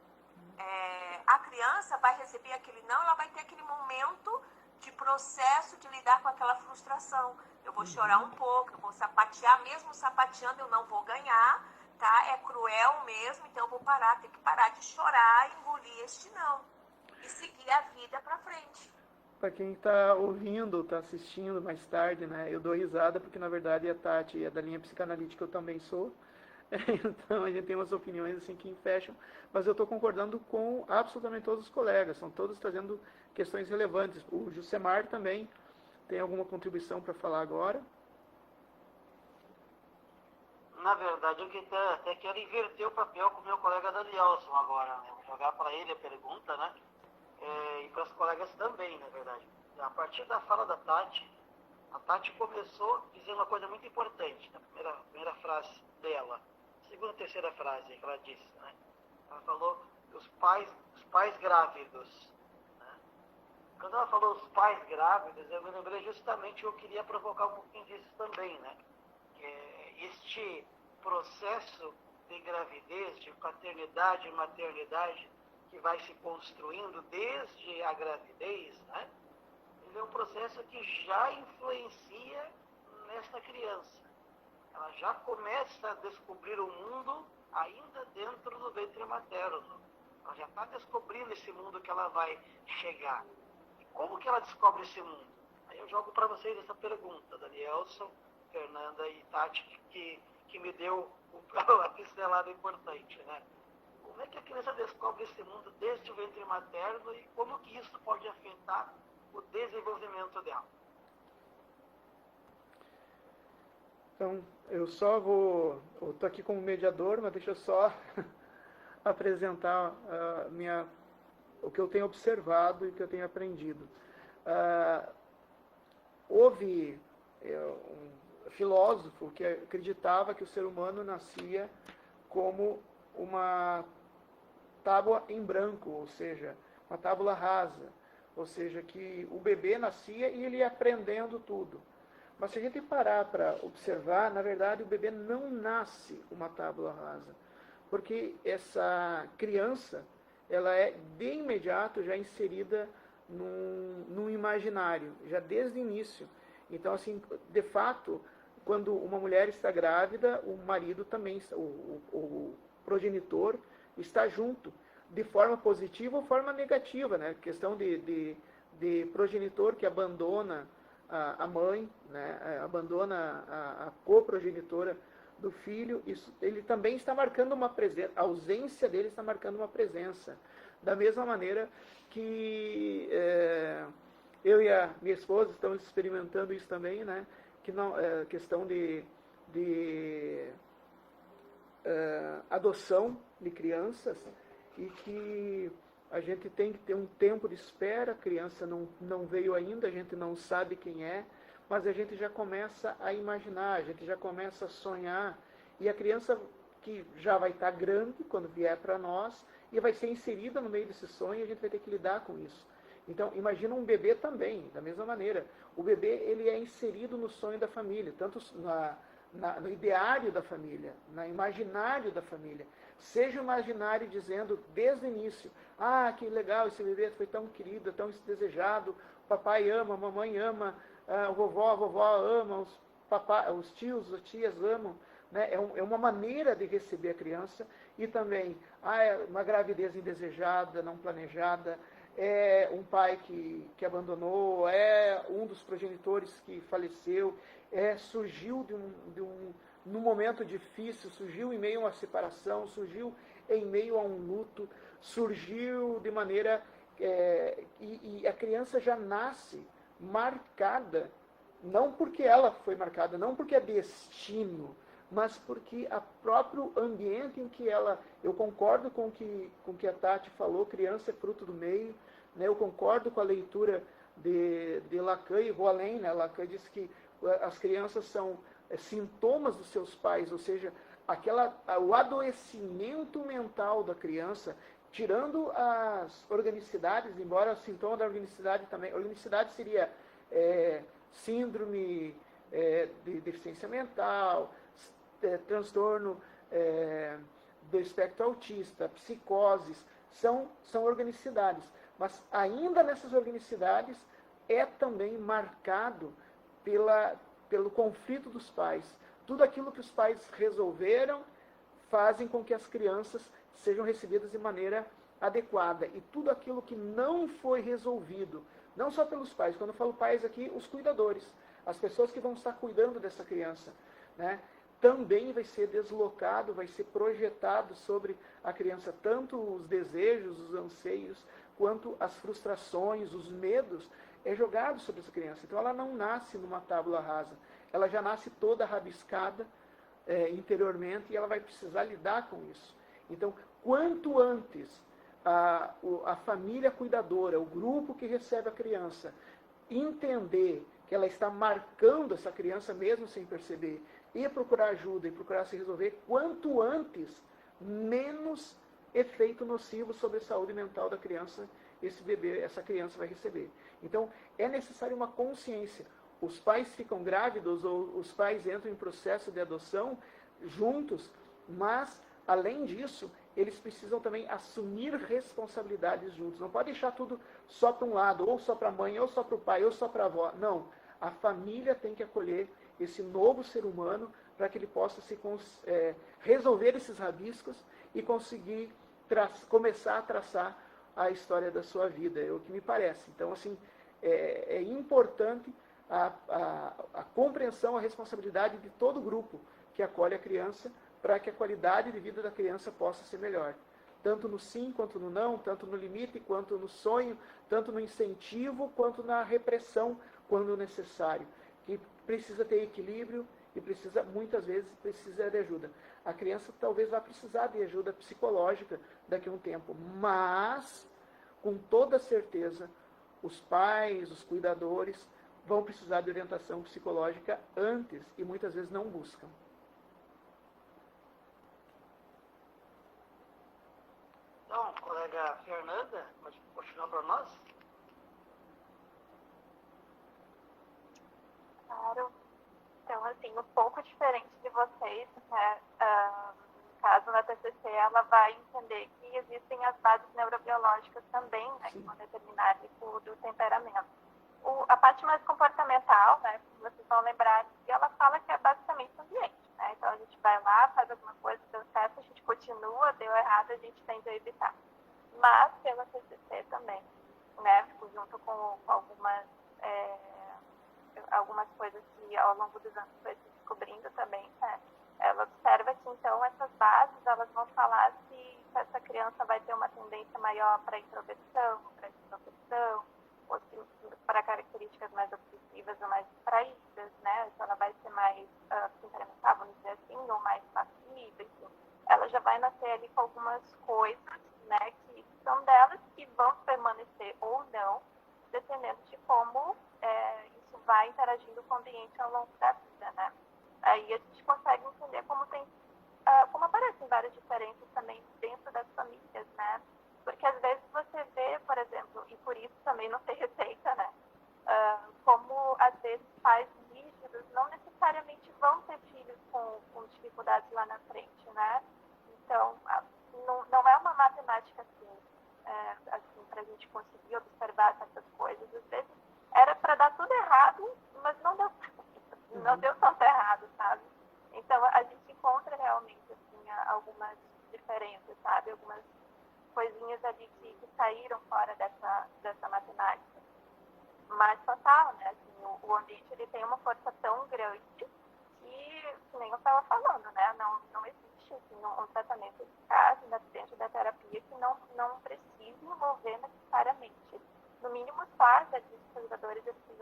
A criança vai receber aquele não, ela vai ter aquele momento de processo de lidar com aquela frustração. Eu vou chorar um pouco, eu vou sapatear, mesmo sapateando eu não vou ganhar, tá? É cruel mesmo, então eu vou ter que parar de chorar e engolir este não. E seguir a vida pra frente. Para quem está ouvindo, está assistindo mais tarde, né? Eu dou risada porque na verdade a Tati é da linha psicanalítica, eu também sou. Então a gente tem umas opiniões assim que fecham, mas eu estou concordando com absolutamente todos os colegas, são todos trazendo questões relevantes. O Jusemar também tem alguma contribuição para falar agora? Na verdade, eu até quero inverter o papel com o meu colega Danielson agora, né? Vou jogar para ele a pergunta, né? E para os colegas também, na verdade. A partir da fala da Tati, a Tati começou dizendo uma coisa muito importante, na primeira frase dela. Segunda e terceira frase que ela disse, né? Ela falou os pais grávidos, né? Quando ela falou os pais grávidos, eu me lembrei justamente que eu queria provocar um pouquinho disso também, né? Este processo de gravidez, de paternidade e maternidade que vai se construindo desde a gravidez, né? Ele é um processo processo que já influencia nessa criança. Ela já começa a descobrir o mundo ainda dentro do ventre materno. Ela já está descobrindo esse mundo que ela vai chegar. E como que ela descobre esse mundo? Aí eu jogo para vocês essa pergunta, Danielson, Fernanda e Tati, que me deu a pincelada importante, né? Como é que a criança descobre esse mundo desde o ventre materno e como que isso pode afetar o desenvolvimento dela? Então, eu estou aqui como mediador, mas deixa eu só apresentar o que eu tenho observado e o que eu tenho aprendido. Houve um filósofo que acreditava que o ser humano nascia como uma tábua em branco, ou seja, uma tábua rasa, ou seja, que o bebê nascia e ele ia aprendendo tudo. Mas se a gente parar para observar, na verdade o bebê não nasce uma tábua rasa, porque essa criança, ela é de imediato já inserida num imaginário, já desde o início. Então, assim, de fato, quando uma mulher está grávida, o marido também, o progenitor está junto, de forma positiva ou forma negativa, né? Questão de progenitor que abandona a mãe, né? Abandona a coprogenitora do filho, ele também está marcando uma presença, a ausência dele está marcando uma presença. Da mesma maneira que eu e a minha esposa estamos experimentando isso também, né? Que não, questão de adoção de crianças, e que a gente tem que ter um tempo de espera, a criança não veio ainda, a gente não sabe quem é, mas a gente já começa a imaginar, a gente já começa a sonhar, e a criança que já vai estar grande quando vier para nós, e vai ser inserida no meio desse sonho, e a gente vai ter que lidar com isso. Então, imagina um bebê também, da mesma maneira. O bebê, ele é inserido no sonho da família, tanto no ideário da família, no imaginário da família. Seja o imaginário dizendo, desde o início, que legal, esse bebê foi tão querido, tão desejado, o papai ama, a mamãe ama, a vovó ama, os tios, as tias amam. Né? É uma maneira de receber a criança. E também, é uma gravidez indesejada, não planejada, é um pai que abandonou, é um dos progenitores que faleceu, surgiu num momento difícil, surgiu em meio a uma separação, surgiu em meio a um luto, surgiu de maneira... e a criança já nasce marcada, não porque ela foi marcada, não porque é destino, mas porque o próprio ambiente em que ela... Eu concordo com o que a Tati falou, criança é fruto do meio, né? Eu concordo com a leitura de Lacan, e vou além, né? Lacan diz que as crianças são sintomas dos seus pais, ou seja, o adoecimento mental da criança, tirando as organicidades, embora o sintoma da organicidade também... Organicidade seria síndrome de deficiência mental, transtorno do espectro autista, psicoses, são organicidades. Mas ainda nessas organicidades é também marcado pelo conflito dos pais. Tudo aquilo que os pais resolveram fazem com que as crianças sejam recebidas de maneira adequada. E tudo aquilo que não foi resolvido, não só pelos pais, quando eu falo pais aqui, os cuidadores, as pessoas que vão estar cuidando dessa criança, né? Também vai ser deslocado, vai ser projetado sobre a criança, tanto os desejos, os anseios, quanto as frustrações, os medos, é jogado sobre essa criança. Então ela não nasce numa tábua rasa, ela já nasce toda rabiscada interiormente, e ela vai precisar lidar com isso. Então, quanto antes a família cuidadora, o grupo que recebe a criança, entender que ela está marcando essa criança mesmo sem perceber, e procurar ajuda, e procurar se resolver, quanto antes, menos efeito nocivo sobre a saúde mental da criança, esse bebê, essa criança vai receber. Então, é necessário uma consciência. Os pais ficam grávidos, ou os pais entram em processo de adoção juntos, mas, além disso, eles precisam também assumir responsabilidades juntos. Não pode deixar tudo só para um lado, ou só para a mãe, ou só para o pai, ou só para a avó. Não. A família tem que acolher esse novo ser humano para que ele possa resolver esses rabiscos e conseguir começar a traçar a história da sua vida. É o que me parece. Então, assim, é importante a compreensão, a responsabilidade de todo o grupo que acolhe a criança, para que a qualidade de vida da criança possa ser melhor. Tanto no sim, quanto no não, tanto no limite, quanto no sonho, tanto no incentivo, quanto na repressão, quando necessário. Que precisa ter equilíbrio e muitas vezes, precisa de ajuda. A criança talvez vá precisar de ajuda psicológica daqui a um tempo, mas, com toda certeza, os pais, os cuidadores, vão precisar de orientação psicológica antes e muitas vezes não buscam. Então, colega Fernanda, pode continuar para nós? Claro. Então, assim, um pouco diferente de vocês, né? No caso, na TCC, ela vai entender que existem as bases neurobiológicas também, né, que vão determinar tipo, do temperamento. A parte mais comportamental, né, como vocês vão lembrar, ela fala que é basicamente o ambiente. Né? Então, a gente vai lá, faz alguma coisa, deu certo, a gente continua, deu errado, a gente tende a evitar. Mas, pela TCC também, né, junto com algumas coisas que ao longo dos anos foi se descobrindo também, né? Ela observa que, então, essas bases, elas vão falar se essa criança vai ter uma tendência maior para introversão, para extroversão, ou para características mais obsessivas ou mais distraídas, né? Se ela vai ser mais temperamental, vamos dizer assim, ou mais passiva, enfim. Ela já vai nascer ali com algumas coisas, né, que são delas, que vão permanecer ou não, dependendo de como isso vai interagindo com o ambiente ao longo da vida, né? Aí a gente consegue entender como aparecem várias diferenças também dentro das famílias, né? Porque às vezes você vê, por exemplo, e por isso também não tem receita, né? Como às vezes pais rígidos não necessariamente vão ter filhos com dificuldades lá na frente, né? Então, não é uma matemática assim, para a gente conseguir observar essas coisas. Às vezes era para dar tudo errado, mas não deu tanto errado, sabe? Então, a gente encontra realmente assim, algumas diferenças, sabe? Algumas coisinhas ali que saíram fora dessa matemática. Mas total, né? Assim, o ambiente ele tem uma força tão grande que nem eu estava falando, né? Não existe assim, um tratamento eficaz dentro da terapia que não precise envolver necessariamente. No mínimo, os pais, os cuidadores, assim,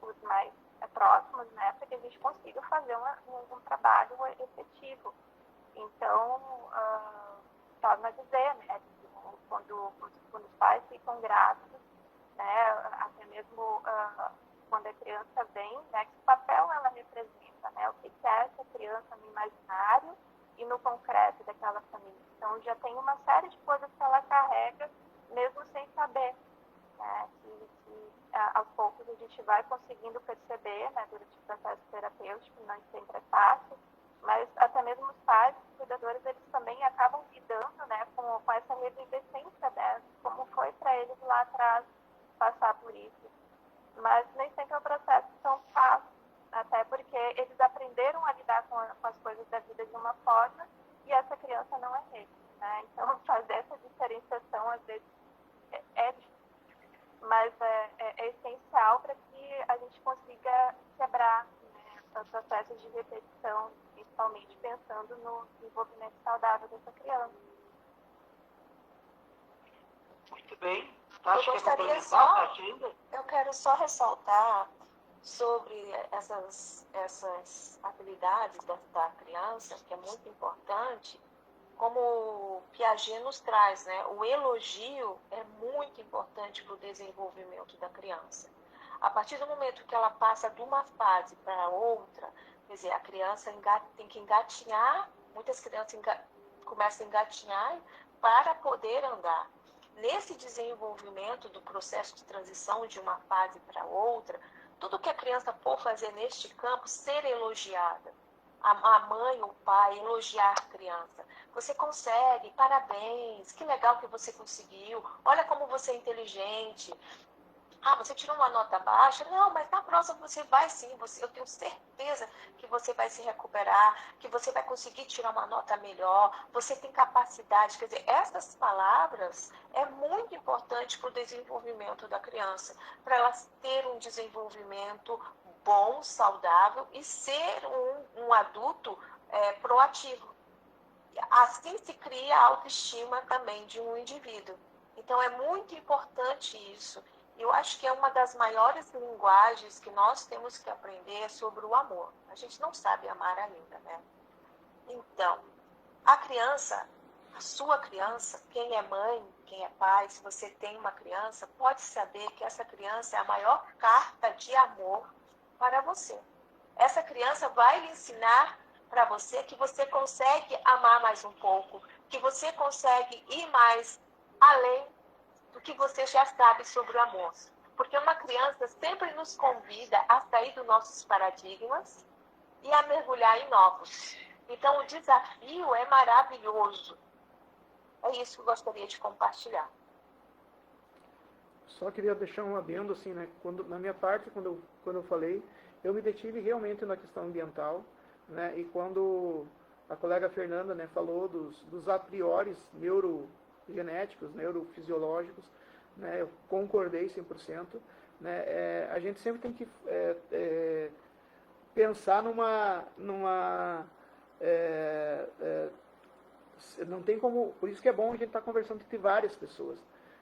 os mais próximos, né? Para que a gente consiga fazer um trabalho efetivo. Então, torna a dizer, né? Quando os pais ficam grávidos, né? Até mesmo quando a criança vem, né? Que papel ela representa, né? O que é essa criança no imaginário e no concreto daquela família. Então, já tem uma série de coisas que ela carrega, mesmo sem saber, né? Que aos poucos a gente vai conseguindo perceber, né? Durante o processo terapêutico, não sempre é fácil, mas até mesmo os pais, os cuidadores, eles também acabam lidando, né? Com essa revivescência, né? Como foi para eles lá atrás passar por isso. Mas nem sempre é um processo tão fácil, até porque eles aprenderam a lidar com as coisas da vida de uma forma e essa criança não é ele, né? Então, fazer essa diferenciação, às vezes, é difícil, mas é essencial para que a gente consiga quebrar, né, os processos de repetição, principalmente pensando no desenvolvimento saudável dessa criança. Muito bem. Eu quero só ressaltar sobre essas habilidades da criança, que é muito importante, como o Piaget nos traz, né? O elogio é muito importante para o desenvolvimento da criança. A partir do momento que ela passa de uma fase para outra, quer dizer, a criança tem que engatinhar, muitas crianças começam a engatinhar para poder andar. Nesse desenvolvimento do processo de transição de uma fase para outra, tudo que a criança for fazer neste campo, ser elogiada. a mãe ou o pai elogiar a criança. Você consegue, parabéns, que legal que você conseguiu, olha como você é inteligente. Ah, você tirou uma nota baixa? Não, mas na próxima você vai sim, eu tenho certeza que você vai se recuperar, que você vai conseguir tirar uma nota melhor, você tem capacidade. Quer dizer, essas palavras é muito importante para o desenvolvimento da criança, para ela ter um desenvolvimento bom, saudável e ser um adulto proativo. Assim se cria a autoestima também de um indivíduo. Então é muito importante isso. Eu acho que é uma das maiores linguagens que nós temos que aprender sobre o amor. A gente não sabe amar ainda, né? Então, a criança, a sua criança, quem é mãe, quem é pai, se você tem uma criança, pode saber que essa criança é a maior carta de amor para você. Essa criança vai lhe ensinar para você que você consegue amar mais um pouco, que você consegue ir mais além do que você já sabe sobre o amor. Porque uma criança sempre nos convida a sair dos nossos paradigmas e a mergulhar em novos. Então, o desafio é maravilhoso. É isso que eu gostaria de compartilhar. Só queria deixar um adendo, assim, né? Na minha parte, quando eu falei, eu me detive realmente na questão ambiental, né? E quando a colega Fernanda, né, falou dos a priori neurogenéticos, neurofisiológicos, né, eu concordei 100%. Né? A gente sempre tem que pensar não tem como, por isso que é bom a gente estar conversando entre várias pessoas,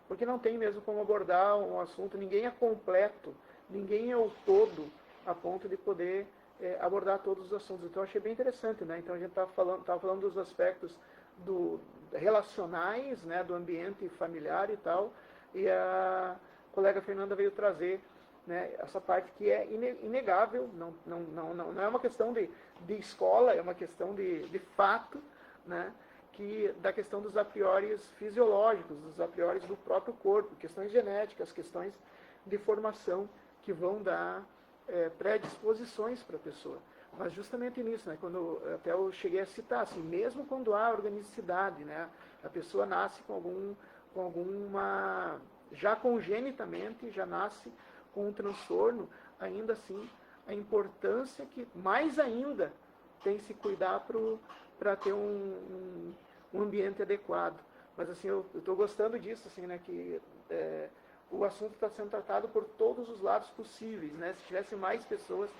porque não tem mesmo como abordar um assunto, ninguém é completo, ninguém é o todo a ponto de poder abordar todos os assuntos. Então eu achei bem interessante, né? Então a gente estava falando dos aspectos relacionais, né, do ambiente familiar e tal, e a colega Fernanda veio trazer, né, essa parte que é inegável, não é uma questão de escola, é uma questão de fato, né, da questão dos a priori fisiológicos, dos a priori do próprio corpo, questões genéticas, questões de formação que vão dar predisposições para a pessoa. Mas justamente nisso, né, quando até eu cheguei a citar, assim, mesmo quando há organicidade, né, a pessoa nasce com alguma, já congenitamente, já nasce com um transtorno, ainda assim, a importância que mais ainda tem se cuidar para ter um ambiente adequado. Mas assim, eu estou gostando disso, assim, né, que o assunto está sendo tratado por todos os lados possíveis, né? Se tivesse mais pessoas,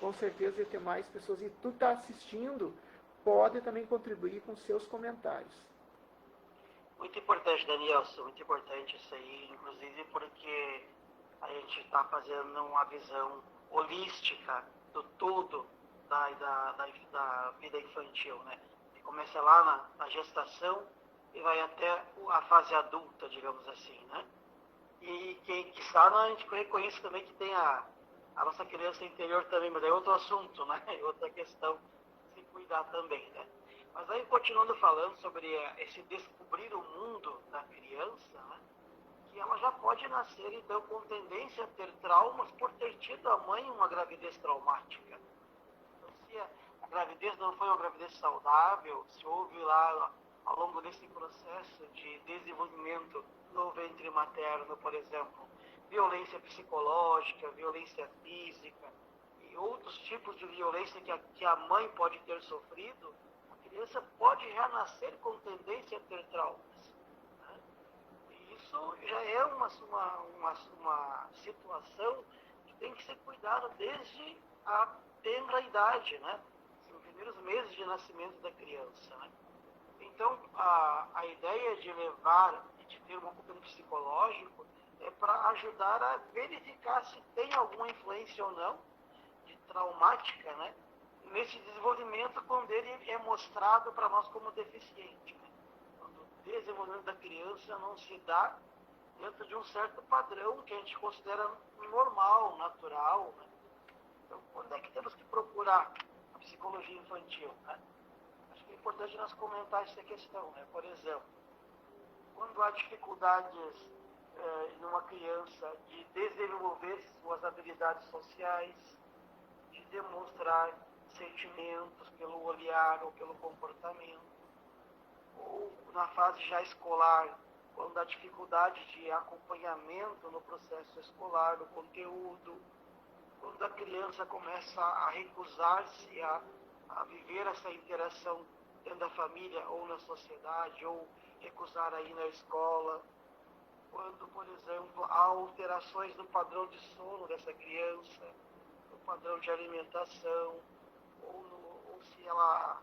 com certeza ia ter mais pessoas. E tu está assistindo, pode também contribuir com seus comentários. Muito importante, Danielson, muito importante isso aí, inclusive porque a gente está fazendo uma visão holística do todo da vida infantil, né? Que começa lá na gestação e vai até a fase adulta, digamos assim, né? E quem está, a gente reconhece também que tem a nossa criança interior também, mas é outro assunto, né? É outra questão, se cuidar também, né? Mas aí, continuando falando sobre esse descobrir o mundo da criança, né? Que ela já pode nascer, então, com tendência a ter traumas por ter tido a mãe uma gravidez traumática. Então, se a gravidez não foi uma gravidez saudável, se houve lá, ao longo desse processo de desenvolvimento no ventre materno, por exemplo, violência psicológica, violência física e outros tipos de violência que a mãe pode ter sofrido, a criança pode já nascer com tendência a ter traumas. Né? E isso já é uma situação que tem que ser cuidada desde a tenra idade, né? Nos primeiros meses de nascimento da criança. Né? Então, a ideia de levar e de ter um acompanhamento psicológico é para ajudar a verificar se tem alguma influência ou não de traumática, né, nesse desenvolvimento quando ele é mostrado para nós como deficiente. Né? Quando o desenvolvimento da criança não se dá dentro de um certo padrão que a gente considera normal, natural. Né? Então, quando é que temos que procurar a psicologia infantil? Né? É importante nós comentar essa questão, né? Por exemplo, quando há dificuldades numa criança de desenvolver suas habilidades sociais, de demonstrar sentimentos, pelo olhar ou pelo comportamento. Ou na fase já escolar, quando há dificuldade de acompanhamento no processo escolar, do conteúdo, quando a criança começa a recusar-se a viver essa interação dentro da família ou na sociedade, ou recusar a ir na escola, quando, por exemplo, há alterações no padrão de sono dessa criança, no padrão de alimentação, ou se ela,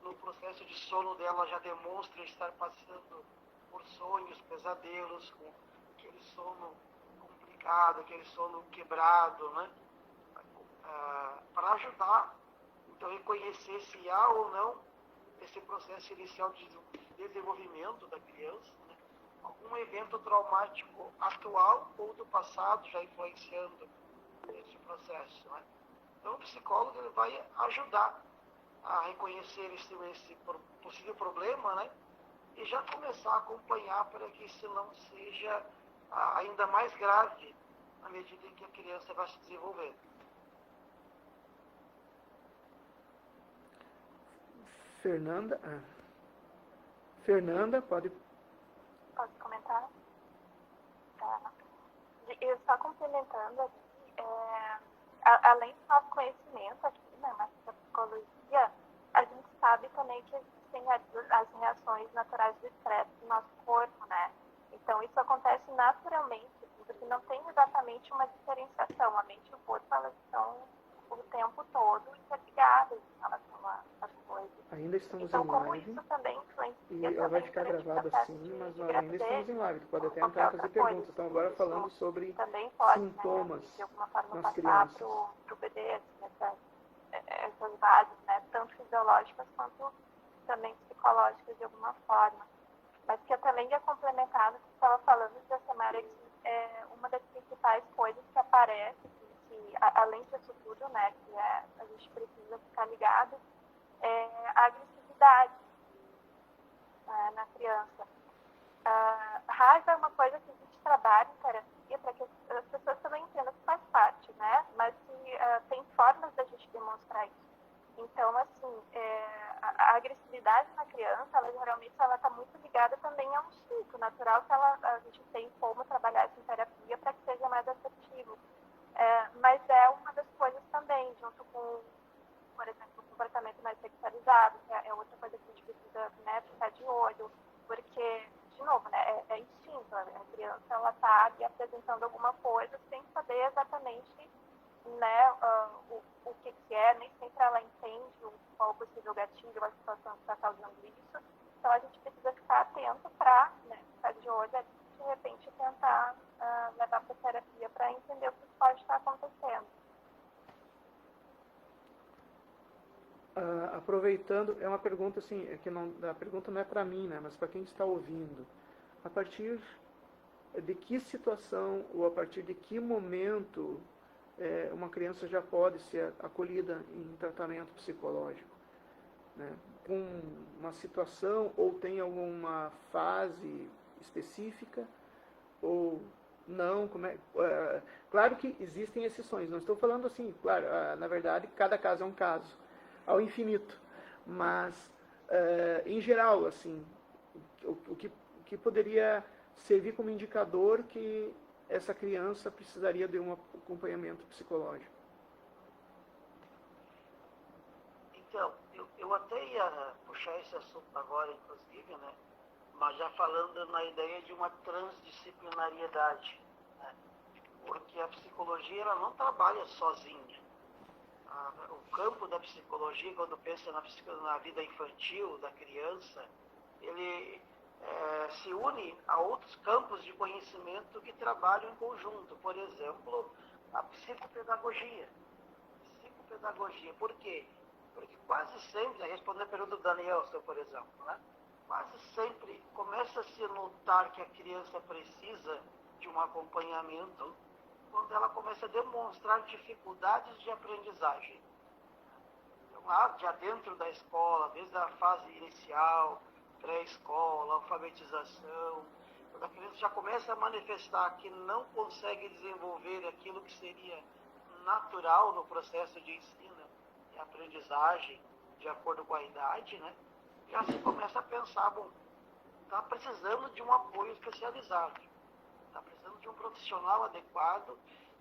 no processo de sono dela, já demonstra estar passando por sonhos, pesadelos, com aquele sono complicado, aquele sono quebrado, né? Para ajudar, então, reconhecer se há ou não esse processo inicial de desenvolvimento da criança, né? Algum evento traumático atual ou do passado já influenciando esse processo, né? Então, o psicólogo ele vai ajudar a reconhecer esse possível problema, né? E já começar a acompanhar para que isso não seja ainda mais grave à medida em que a criança vai se desenvolvendo. Fernanda, pode. Posso comentar? Eu só complementando aqui, além do nosso conhecimento aqui, né, mas da psicologia, a gente sabe também que existem as reações naturais do estresse no nosso corpo, né? Então, isso acontece naturalmente, porque não tem exatamente uma diferenciação. A mente e o corpo, elas estão o tempo todo interligadas em relação às coisas. Ainda estamos Então, em como live. isso também influencia E ela vai ficar durante o gravada processo assim, de mas nós ainda gravidez, estamos em live. Tu pode até ou entrar e qualquer fazer outra coisa. perguntas. Estamos agora falando Isso sobre também pode, sintomas né, de alguma forma nas passar crianças. para o bebê, assim, essas bases, né, tanto fisiológicas quanto também psicológicas de alguma forma. Mas que eu também ia complementar no que você estava falando, Samara, que uma das principais coisas que aparece, que além disso tudo, né, que a gente precisa ficar ligado, é a agressividade, né, na criança. Raiva é uma coisa que a gente trabalha em terapia para que as pessoas também entendam que faz parte, né? Mas que tem formas da gente demonstrar isso. Então, assim, a agressividade na criança, ela geralmente está muito ligada também a um instinto natural que a gente tem como trabalhar isso em terapia para que seja mais assertivo. Mas é uma das coisas também, junto com, por exemplo, o comportamento mais sexualizado, que é outra coisa que a gente precisa, né, ficar de olho, porque, de novo, né, é instinto. A criança, ela está ali apresentando alguma coisa sem saber exatamente, né, o que é, nem sempre ela entende qual o possível gatilho, a situação que está causando isso. Então, a gente precisa ficar atento para, né, ficar de olho e, de repente, tentar levar para a terapia para entender o que pode estar acontecendo. Aproveitando, é uma pergunta assim, a pergunta não é para mim, né, mas para quem está ouvindo. A partir de que situação ou a partir de que momento uma criança já pode ser acolhida em tratamento psicológico? Né? Com uma situação ou tem alguma fase específica ou não? Claro que existem exceções, não estou falando assim, claro, na verdade cada caso é um caso, ao infinito, mas em geral, assim, o que poderia servir como indicador que essa criança precisaria de um acompanhamento psicológico? Então, eu até ia puxar esse assunto agora, inclusive, né? Mas já falando na ideia de uma transdisciplinariedade, né? Porque a psicologia ela não trabalha sozinha. O campo da psicologia, quando pensa na vida infantil da criança, ele se une a outros campos de conhecimento que trabalham em conjunto. Por exemplo, a psicopedagogia. Por quê? Porque quase sempre, respondendo a pergunta do Danielson, por exemplo, né? Quase sempre começa a se notar que a criança precisa de um acompanhamento quando ela começa a demonstrar dificuldades de aprendizagem. Então, já dentro da escola, desde a fase inicial, pré-escola, alfabetização, quando a criança já começa a manifestar que não consegue desenvolver aquilo que seria natural no processo de ensino e aprendizagem de acordo com a idade, né? Já se começa a pensar, bom, está precisando de um apoio especializado, está precisando de um profissional adequado,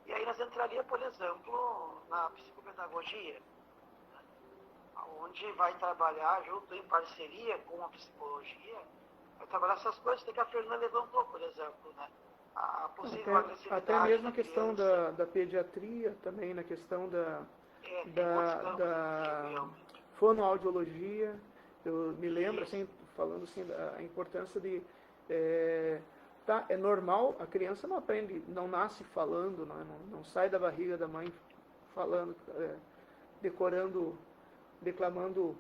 e aí nós entraria, por exemplo, na psicopedagogia, né? Onde vai trabalhar junto em parceria com a psicologia, vai trabalhar essas coisas que a Fernanda levantou, por exemplo, né? A possível agressividade até mesmo a da questão criança. da pediatria, também na questão da Tem muitos campos, da realmente. fonoaudiologia. Eu me lembro, Isso. assim, falando assim, da importância de... é normal, a criança não aprende, não nasce falando, não sai da barriga da mãe falando, decorando, declamando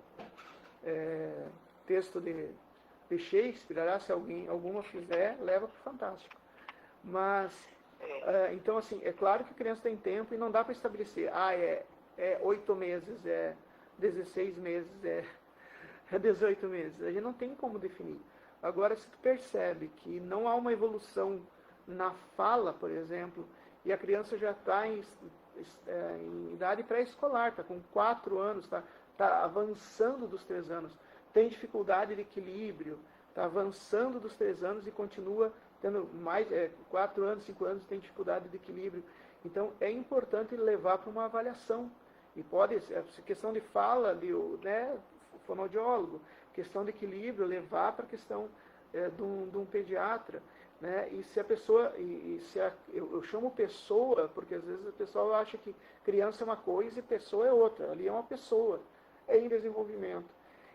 texto de Shakespeare. Se alguma fizer, leva para o Fantástico. Mas, então, assim, é claro que a criança tem tempo e não dá para estabelecer, é 8 meses, é 16 meses, é 18 meses. A gente não tem como definir. Agora, se tu percebe que não há uma evolução na fala, por exemplo, e a criança já está em idade pré-escolar, está com 4 anos, está avançando dos 3 anos, tem dificuldade de equilíbrio, está avançando dos 3 anos e continua tendo mais 4 anos, 5 anos, tem dificuldade de equilíbrio. Então, é importante levar para uma avaliação. E pode ser questão de fala, fonoaudiólogo, questão de equilíbrio, levar para a questão de um pediatra. Né? E se a pessoa, eu chamo pessoa, porque às vezes o pessoal acha que criança é uma coisa e pessoa é outra. Ali é uma pessoa, é em desenvolvimento.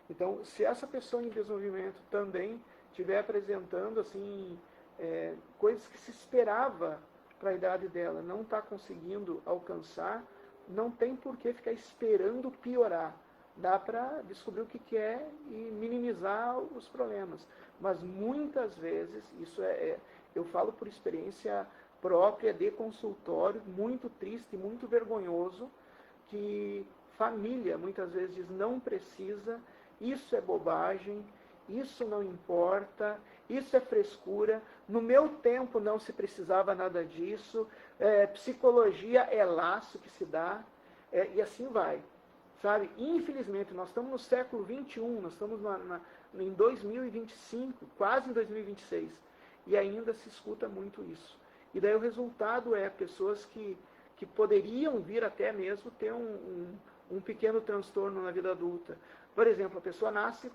Então, se essa pessoa em desenvolvimento também estiver apresentando assim, coisas que se esperava para a idade dela, não está conseguindo alcançar, não tem por que ficar esperando piorar. Dá para descobrir o que é e minimizar os problemas. Mas muitas vezes, isso eu falo por experiência própria de consultório, muito triste, muito vergonhoso, que família muitas vezes diz não precisa, isso é bobagem, isso não importa, isso é frescura, no meu tempo não se precisava nada disso, psicologia é laço que se dá, e assim vai. Sabe? Infelizmente, nós estamos no século XXI, nós estamos em 2025, quase em 2026, e ainda se escuta muito isso. E daí o resultado é pessoas que poderiam vir até mesmo ter um pequeno transtorno na vida adulta. Por exemplo, a pessoa nasce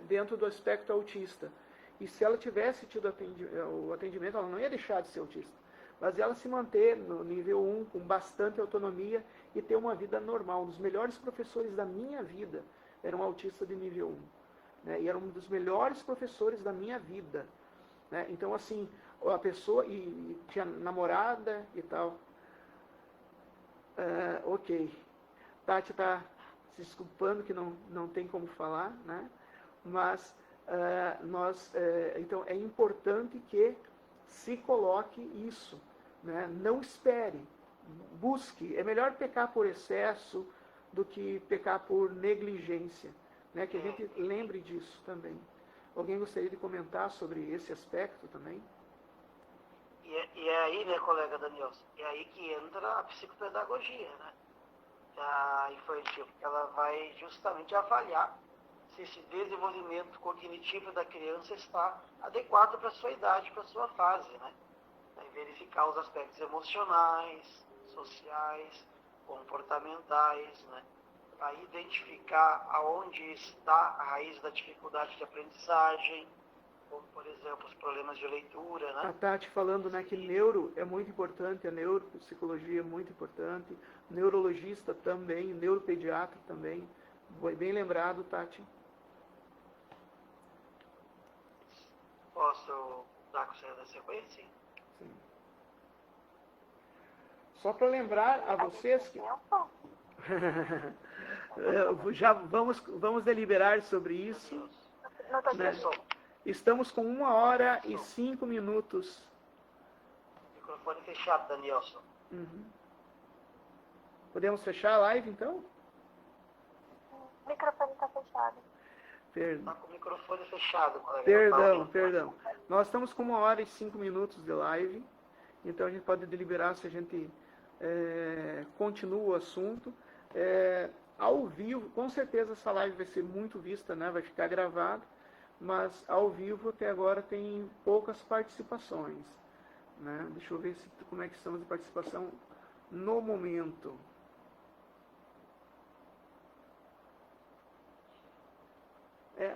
dentro do aspecto autista, e se ela tivesse tido o atendimento, ela não ia deixar de ser autista, mas ela se manter no nível 1, com bastante autonomia, e ter uma vida normal. Um dos melhores professores da minha vida era um autista de nível 1. Né? E era um dos melhores professores da minha vida. Né? Então, assim, a pessoa... E tinha namorada e tal. Ok. Tati está se desculpando que não tem como falar, né? Mas então é importante que se coloque isso. Né? Não espere. Busque. É melhor pecar por excesso do que pecar por negligência. Né? Que a gente lembre disso também. Alguém gostaria de comentar sobre esse aspecto também? E é aí, né, colega Danielson, é aí que entra a psicopedagogia, né? A infantil, ela vai justamente avaliar se esse desenvolvimento cognitivo da criança está adequado para a sua idade, para a sua fase, né? Vai verificar os aspectos emocionais, sociais, comportamentais, né? Vai identificar aonde está a raiz da dificuldade de aprendizagem, como, por exemplo, os problemas de leitura, né? A Tati falando, né, que neuro é muito importante, a neuropsicologia é muito importante, neurologista também, neuropediatra também. Foi bem lembrado, Tati. Posso dar com a sequência? Sim. Só para lembrar a vocês que... Já vamos deliberar sobre isso. Não tô Né? entendendo. Estamos com 1 hora e 5 minutos. Microfone fechado, Danielson. Uhum. Podemos fechar a live, então? O microfone tá fechado. Está com o microfone fechado, colega. Perdão. Nós estamos com 1 hora e 5 minutos de live. Então a gente pode deliberar se a gente continua o assunto. Ao vivo, com certeza essa live vai ser muito vista, né? Vai ficar gravada, mas ao vivo até agora tem poucas participações, né? Deixa eu ver como é que estamos de participação no momento.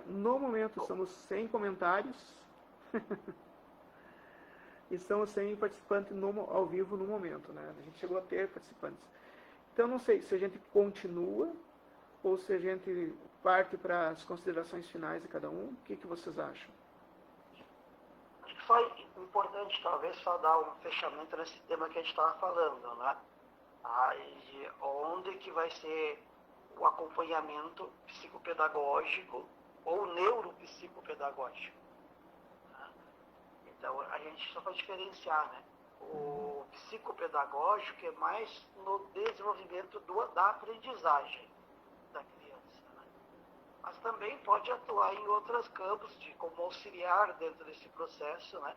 No momento estamos sem comentários. Estamos sem participante ao vivo no momento, né? A gente chegou a ter participantes. Então, não sei se a gente continua ou se a gente parte para as considerações finais de cada um. O que vocês acham? Acho que foi importante, talvez, só dar um fechamento nesse tema que a gente estava falando, né? De onde que vai ser o acompanhamento psicopedagógico ou neuropsicopedagógico. Né? Então, a gente só vai diferenciar, né? O psicopedagógico é mais no desenvolvimento da aprendizagem da criança, né? Mas também pode atuar em outros campos, como auxiliar dentro desse processo, né?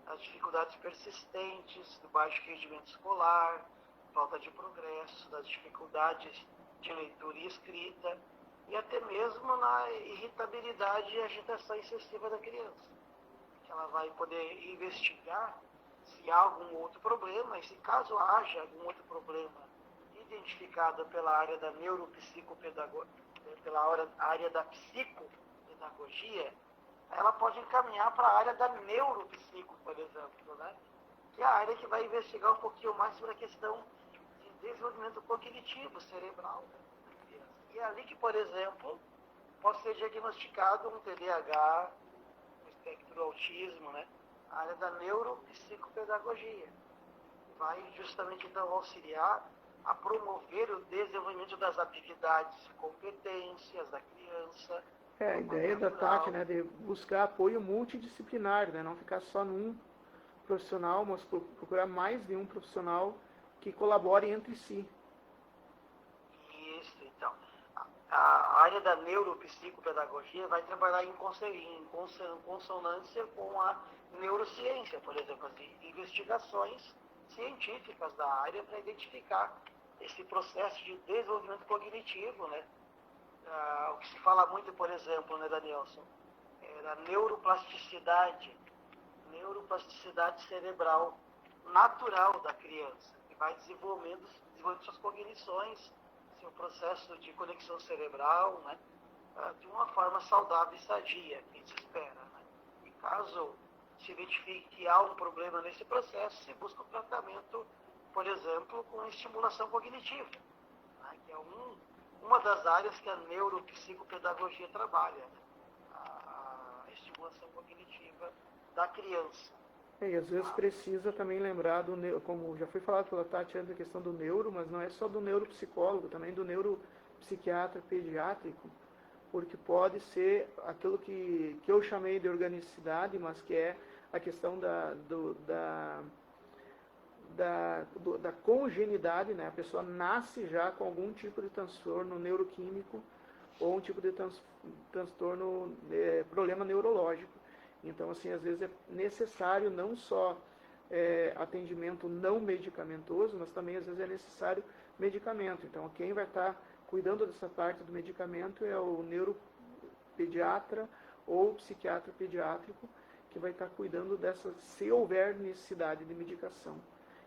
As dificuldades persistentes, do baixo rendimento escolar, falta de progresso, das dificuldades de leitura e escrita, e até mesmo na irritabilidade e agitação excessiva da criança. Que ela vai poder investigar se há algum outro problema, e se caso haja algum outro problema identificado pela área da neuropsicopedagogia, pela área da psicopedagogia, ela pode encaminhar para a área da neuropsico, por exemplo, né? Que é a área que vai investigar um pouquinho mais sobre a questão de desenvolvimento cognitivo cerebral da criança. E é ali que, por exemplo, pode ser diagnosticado um TDAH, um espectro do autismo, né? A área da neuropsicopedagogia. Vai justamente, então, auxiliar a promover o desenvolvimento das habilidades e competências da criança. A ideia da Tati, né, de buscar apoio multidisciplinar, né, não ficar só num profissional, mas procurar mais de um profissional que colabore entre si. Isso, então. A área da neuropsicopedagogia vai trabalhar em consonância com a neurociência, por exemplo, as investigações científicas da área para identificar esse processo de desenvolvimento cognitivo, né? O que se fala muito, por exemplo, né, Danielson, é da neuroplasticidade cerebral natural da criança, que vai desenvolvendo suas cognições, seu processo de conexão cerebral, né, de uma forma saudável e sadia, que se espera. Né? E caso se identifique que há um problema nesse processo, se busca um tratamento, por exemplo, com estimulação cognitiva, né, que é uma das áreas que a neuropsicopedagogia trabalha, né? A estimulação cognitiva da criança. E às vezes precisa também lembrar como já foi falado pela Tati antes, a questão do neuro, mas não é só do neuropsicólogo, também do neuropsiquiatra pediátrico, porque pode ser aquilo que eu chamei de organicidade, mas que é a questão da congenidade, né? A pessoa nasce já com algum tipo de transtorno neuroquímico ou um tipo de transtorno, problema neurológico. Então, assim, às vezes é necessário não só atendimento não medicamentoso, mas também às vezes é necessário medicamento. Então, quem vai estar cuidando dessa parte do medicamento é o neuropediatra ou psiquiatra pediátrico, que vai estar cuidando dessa, se houver necessidade de medicação.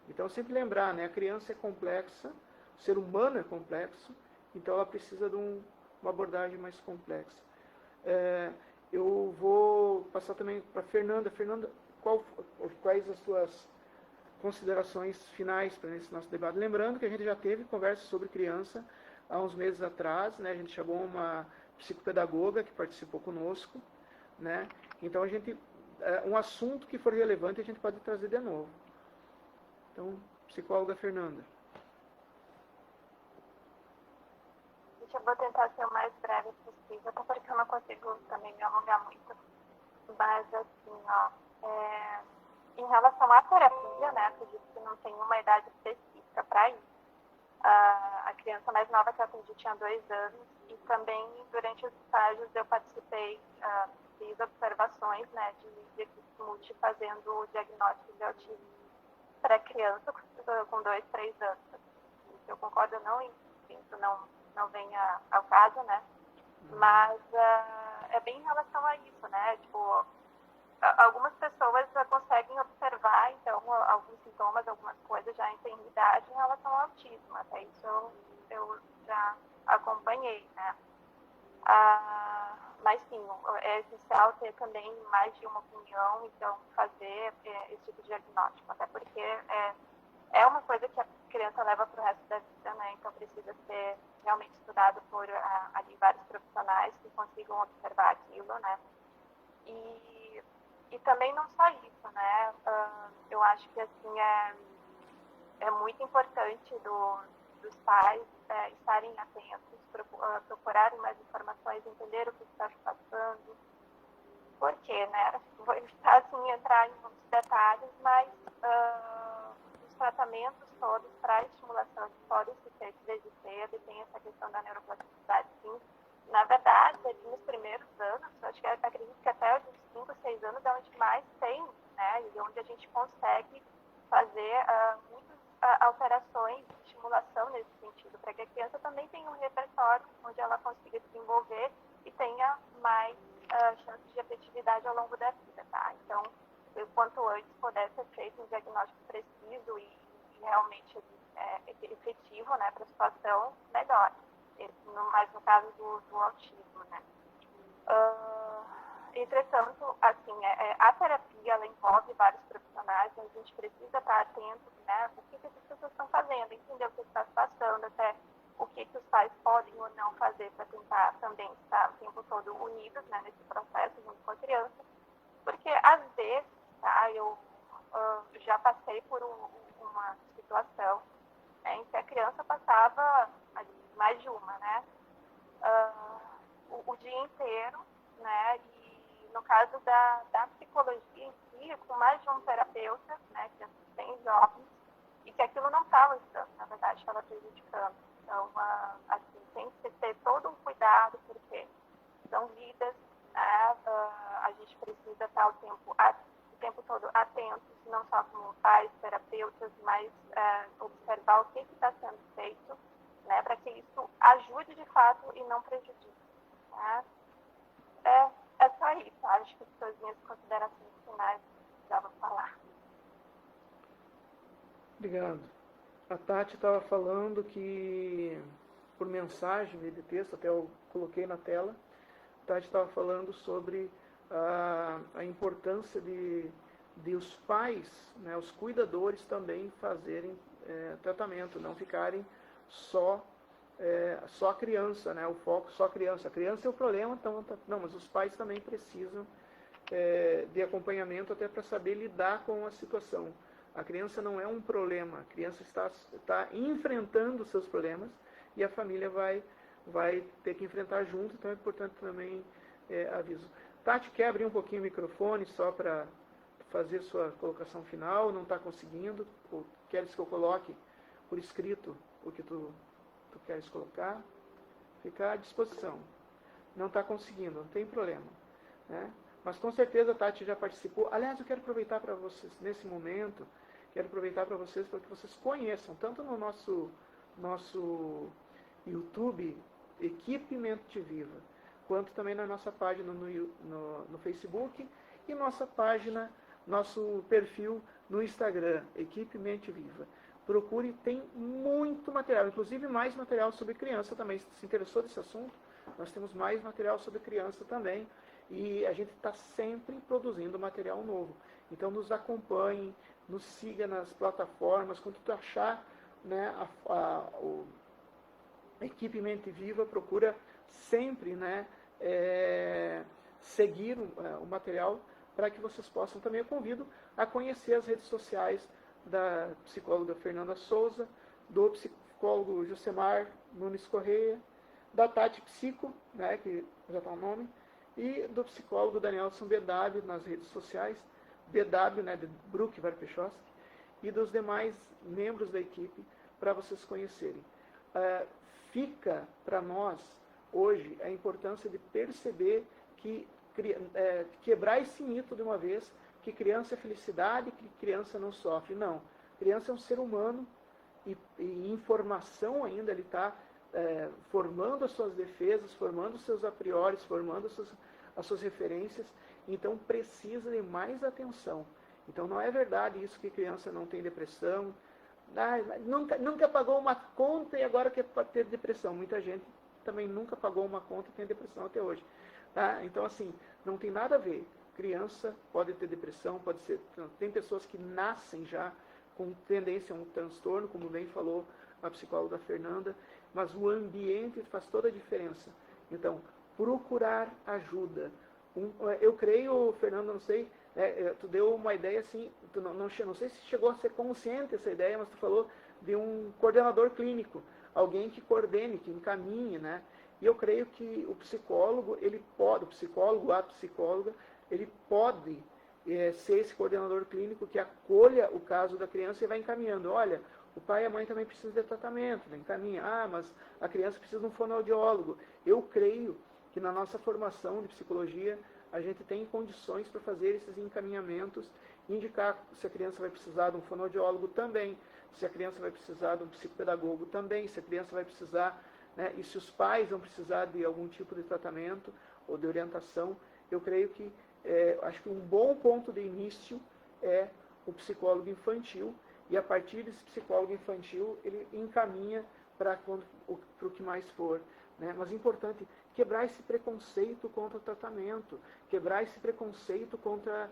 Então, sempre lembrar, né, a criança é complexa, o ser humano é complexo, então ela precisa de uma abordagem mais complexa. Eu vou passar também para a Fernanda. Fernanda, quais as suas considerações finais para esse nosso debate? Lembrando que a gente já teve conversa sobre criança há uns meses atrás, né? A gente chamou uma psicopedagoga que participou conosco, né? Então, um assunto que for relevante a gente pode trazer de novo. Então, psicóloga Fernanda. Eu vou tentar ser o mais breve possível, até porque eu não consigo também me alongar muito. Mas, assim, em relação à terapia, né, acredito que não tem uma idade específica para isso. A criança mais nova que eu atendi tinha 2 anos e também, durante os estágios, eu participei, fiz observações, né, de equipe multi fazendo o diagnóstico de autismo para criança com 2, 3 anos. Eu concordo não em enfim, isso não vem ao caso, né? Mas é bem em relação a isso, né? Tipo, algumas pessoas já conseguem observar, então, alguns sintomas, algumas coisas já em tenridade em relação ao autismo. Até isso eu já acompanhei, né? Mas sim, é essencial ter também mais de uma opinião, então fazer esse tipo de diagnóstico, até porque é uma coisa que a criança leva para o resto da vida, né? Então precisa ser realmente estudado por ali vários profissionais que consigam observar aquilo, né? E também não só isso, né? Eu acho que assim é muito importante dos pais estarem atentos, procurarem mais informações, entender o que está se passando. Por quê, né? Vou evitar assim, entrar em muitos detalhes, mas os tratamentos todos para estimulação de policies desde cedo, e tem essa questão da neuroplasticidade, sim. Na verdade, ali nos primeiros anos, eu acho que acredito que até os 5, 6 anos é onde mais tem, né? E onde a gente consegue fazer muitas alterações de estimulação nesse sentido, para que a criança também tenha um repertório onde ela consiga desenvolver e tenha mais chances de efetividade ao longo da vida, tá? Então, quanto antes puder ser feito um diagnóstico preciso e realmente efetivo, né, para a situação, melhor. Mais no caso do autismo, né? Entretanto, assim, a terapia, ela envolve vários profissionais, mas a gente precisa estar atento, né? O que essas pessoas estão fazendo, entender o que está se passando, até o que os pais podem ou não fazer para tentar também estar o tempo todo unidos, né, nesse processo junto com a criança. Porque, às vezes, tá, eu já passei por uma situação em que a criança passava mais de uma, né? O dia inteiro, né? E no caso da psicologia em si, com mais de um terapeuta, né? Crianças bem jovens, e que aquilo não estava ajudando, na verdade, estava prejudicando. Então, assim, tem que ter todo um cuidado, porque são vidas, né? A gente precisa estar o tempo todo atentos, não só como pais, terapeutas, mas observar o que está sendo feito, né, para que isso ajude de fato e não prejudique. Né? É só isso, acho que são as minhas considerações finais que eu precisava falar. Obrigado. A Tati estava falando que, por mensagem de texto, até eu coloquei na tela, a Tati estava falando sobre a importância de os pais, né, os cuidadores também fazerem tratamento, não ficarem só a criança, né, o foco só a criança. A criança é o problema, então, não, mas os pais também precisam de acompanhamento até para saber lidar com a situação. A criança não é um problema, a criança está enfrentando os seus problemas e a família vai ter que enfrentar junto, então é importante também aviso. Tati, quer abrir um pouquinho o microfone só para fazer sua colocação final? Não está conseguindo? Ou queres que eu coloque por escrito o que tu queres colocar? Fica à disposição. Não está conseguindo, não tem problema. Né? Mas com certeza a Tati já participou. Aliás, eu quero aproveitar para vocês, nesse momento, quero aproveitar para vocês para que vocês conheçam, tanto no nosso YouTube, Equipe Mente Viva, quanto também na nossa página no Facebook e nossa página, nosso perfil no Instagram, Equipe Mente Viva. Procure, tem muito material, inclusive mais material sobre criança também. Se se interessou desse assunto, nós temos mais material sobre criança também. E a gente está sempre produzindo material novo. Então nos acompanhe, nos siga nas plataformas. Quando tu achar, né, a Equipe Mente Viva, procura sempre, né, seguir o material para que vocês possam também. Eu convido a conhecer as redes sociais da psicóloga Fernanda Souza, do psicólogo Josemar Nunes Correia, da Tati Psico, né, que já está o nome, e do psicólogo Danielson BW nas redes sociais, BW, né, de Brook Varpechowski, e dos demais membros da equipe, para vocês conhecerem. Fica para nós, hoje, a importância de perceber que, quebrar esse mito de uma vez, que criança é felicidade, que criança não sofre. Não, criança é um ser humano, e em formação ainda, ele está formando as suas defesas, formando os seus a priori, formando as suas referências, então precisa de mais atenção. Então não é verdade isso que criança não tem depressão, nunca pagou uma conta e agora quer ter depressão. Muita gente também nunca pagou uma conta e tem depressão até hoje. Tá? Então assim, não tem nada a ver. Criança pode ter depressão, tem pessoas que nascem já com tendência a um transtorno, como bem falou a psicóloga Fernanda, mas o ambiente faz toda a diferença. Então, procurar ajuda. Eu creio, Fernanda, não sei, tu deu uma ideia assim, não sei se chegou a ser consciente essa ideia, mas tu falou de um coordenador clínico, alguém que coordene, que encaminhe, né? E eu creio que o psicólogo, a psicóloga, ele pode ser esse coordenador clínico que acolha o caso da criança e vai encaminhando. Olha, o pai e a mãe também precisam de tratamento, né? Encaminha. Mas a criança precisa de um fonoaudiólogo. Eu creio que na nossa formação de psicologia, a gente tem condições para fazer esses encaminhamentos, indicar se a criança vai precisar de um fonoaudiólogo também, se a criança vai precisar de um psicopedagogo também, se a criança vai precisar, né, e se os pais vão precisar de algum tipo de tratamento ou de orientação. Eu creio que, acho que um bom ponto de início é o psicólogo infantil, e a partir desse psicólogo infantil, ele encaminha para o que mais for. Né? Mas é importante quebrar esse preconceito contra o tratamento, quebrar esse preconceito contra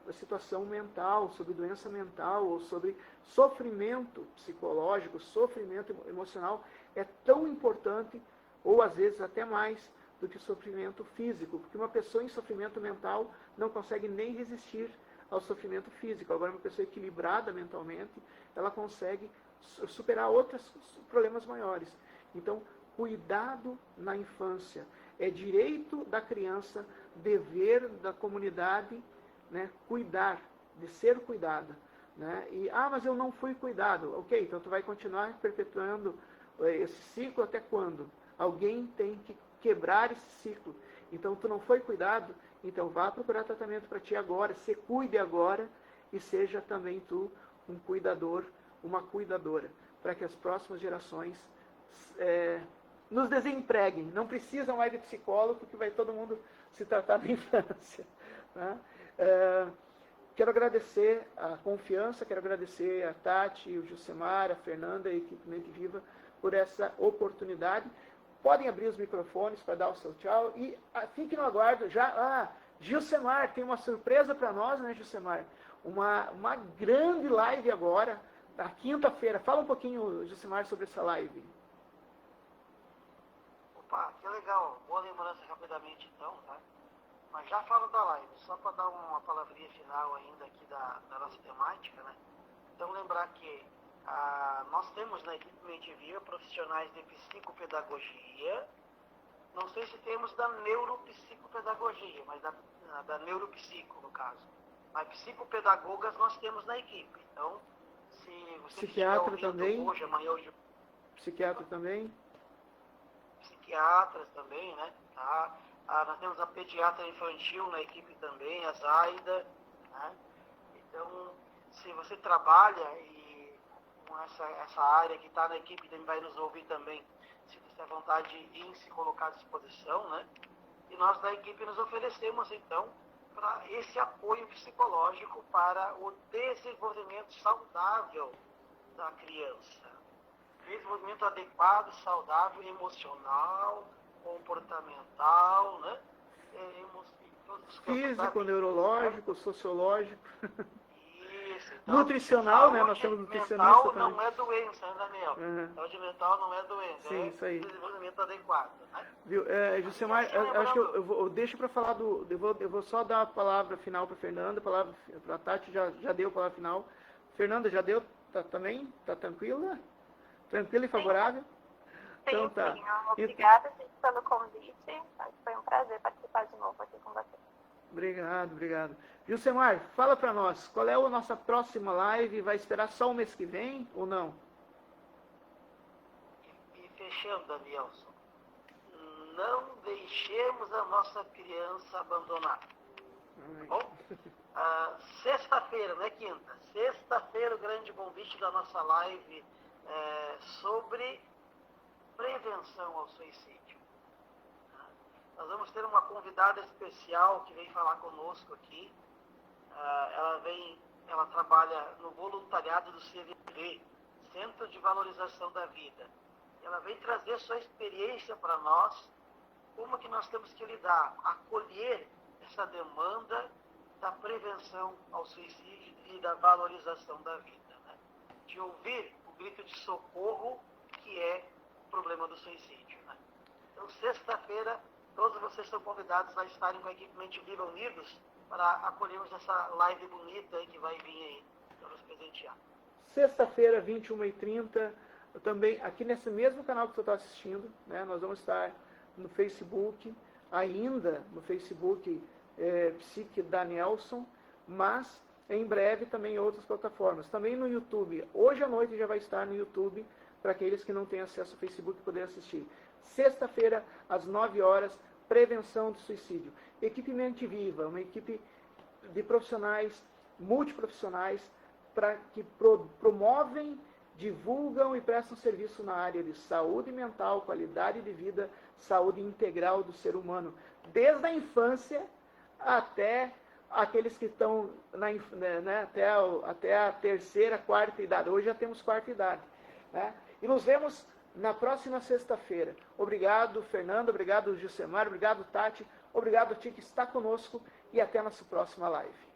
a situação mental, sobre doença mental, ou sobre sofrimento psicológico, sofrimento emocional, é tão importante, ou às vezes até mais, do que sofrimento físico, porque uma pessoa em sofrimento mental não consegue nem resistir ao sofrimento físico. Agora, uma pessoa equilibrada mentalmente, ela consegue superar outros problemas maiores. Então, cuidado na infância. É direito da criança, dever da comunidade, né, cuidar, de ser cuidada. Né? Mas eu não fui cuidado. Ok, então tu vai continuar perpetuando esse ciclo até quando? Alguém tem que quebrar esse ciclo. Então tu não foi cuidado, então vá procurar tratamento para ti agora, se cuide agora e seja também tu um cuidador, uma cuidadora, para que as próximas gerações nos desempreguem. Não precisam mais de psicólogo, que vai todo mundo se tratar na infância. Né? Quero agradecer a confiança, quero agradecer a Tati, o Jusemar, a Fernanda e a equipe Mente Viva por essa oportunidade. Podem abrir os microfones para dar o seu tchau e fiquem no aguardo. Jusemar, tem uma surpresa para nós, né, Jusemar? Uma grande live agora, na quinta-feira. Fala um pouquinho, Jusemar, sobre essa live. Opa, que legal. Boa lembrança rapidamente então, tá? Mas já falo da live, só para dar uma palavrinha final ainda aqui da nossa temática, né? Então lembrar que nós temos na equipe Mente Viva profissionais de psicopedagogia, não sei se temos da neuropsicopedagogia, mas da neuropsico, no caso. Mas psicopedagogas nós temos na equipe. Então, se você psiquiatra também, hoje, amanhã, hoje... Psiquiatra também? Psiquiatras também, né? Tá? Nós temos a pediatra infantil na equipe também, a Zaida, né? Então, se você trabalha com essa área que está na equipe, também vai nos ouvir também, se você tem vontade em se colocar à disposição, né? E nós da equipe nos oferecemos, então, para esse apoio psicológico para o desenvolvimento saudável da criança. Desenvolvimento adequado, saudável, emocional, comportamental, né? Físico, neurológico, sociológico. Isso. Então, nutricional, né? Nós temos nutricionista mental também. não é doença, né, Daniel? Saúde mental não é doença. Sim, isso aí. Desenvolvimento adequado, né? Viu? Jusemar, acho que eu deixo para falar eu vou só dar a palavra final para Fernanda, a palavra para a Tati, já deu a palavra final. Fernanda, já deu? Também? Tá tranquila? Tranquila e favorável? Sim, então tá. Sim. Obrigada pelo convite. Foi um prazer participar de novo aqui com você. Obrigado. Jusemar, fala para nós, qual é a nossa próxima live? Vai esperar só o mês que vem ou não? E fechando, Danielson, não deixemos a nossa criança abandonada. Bom? Sexta-feira, não é quinta. Sexta-feira, o grande convite da nossa live sobre prevenção prevenção ao suicídio. Nós vamos ter uma convidada especial que vem falar conosco aqui. Ela trabalha no voluntariado do CVV, Centro de Valorização da Vida. Ela vem trazer sua experiência para nós, como que nós temos que lidar, acolher essa demanda da prevenção ao suicídio e da valorização da vida, né? De ouvir o grito de socorro que é o problema do suicídio, né? Então, sexta-feira, todos vocês são convidados a estarem com a equipe Mente Viva Unidos para acolhermos essa live bonita aí que vai vir aí para nos presentear. Sexta-feira, 21h30, também aqui nesse mesmo canal que você está assistindo, né, nós vamos estar no Facebook, ainda no Facebook Psique Danielson, mas em breve também em outras plataformas. Também no YouTube. Hoje à noite já vai estar no YouTube para aqueles que não têm acesso ao Facebook poder assistir. Sexta-feira, às 9 horas, prevenção do suicídio. Equipe Mente Viva, uma equipe de profissionais, multiprofissionais, que promovem, divulgam e prestam serviço na área de saúde mental, qualidade de vida, saúde integral do ser humano, desde a infância até aqueles que estão até a terceira, quarta idade. Hoje já temos quarta idade, né? E nos vemos na próxima sexta-feira. Obrigado, Fernando, obrigado, Gilcemar, obrigado, Tati, obrigado, Ti, que está conosco, e até a nossa próxima live.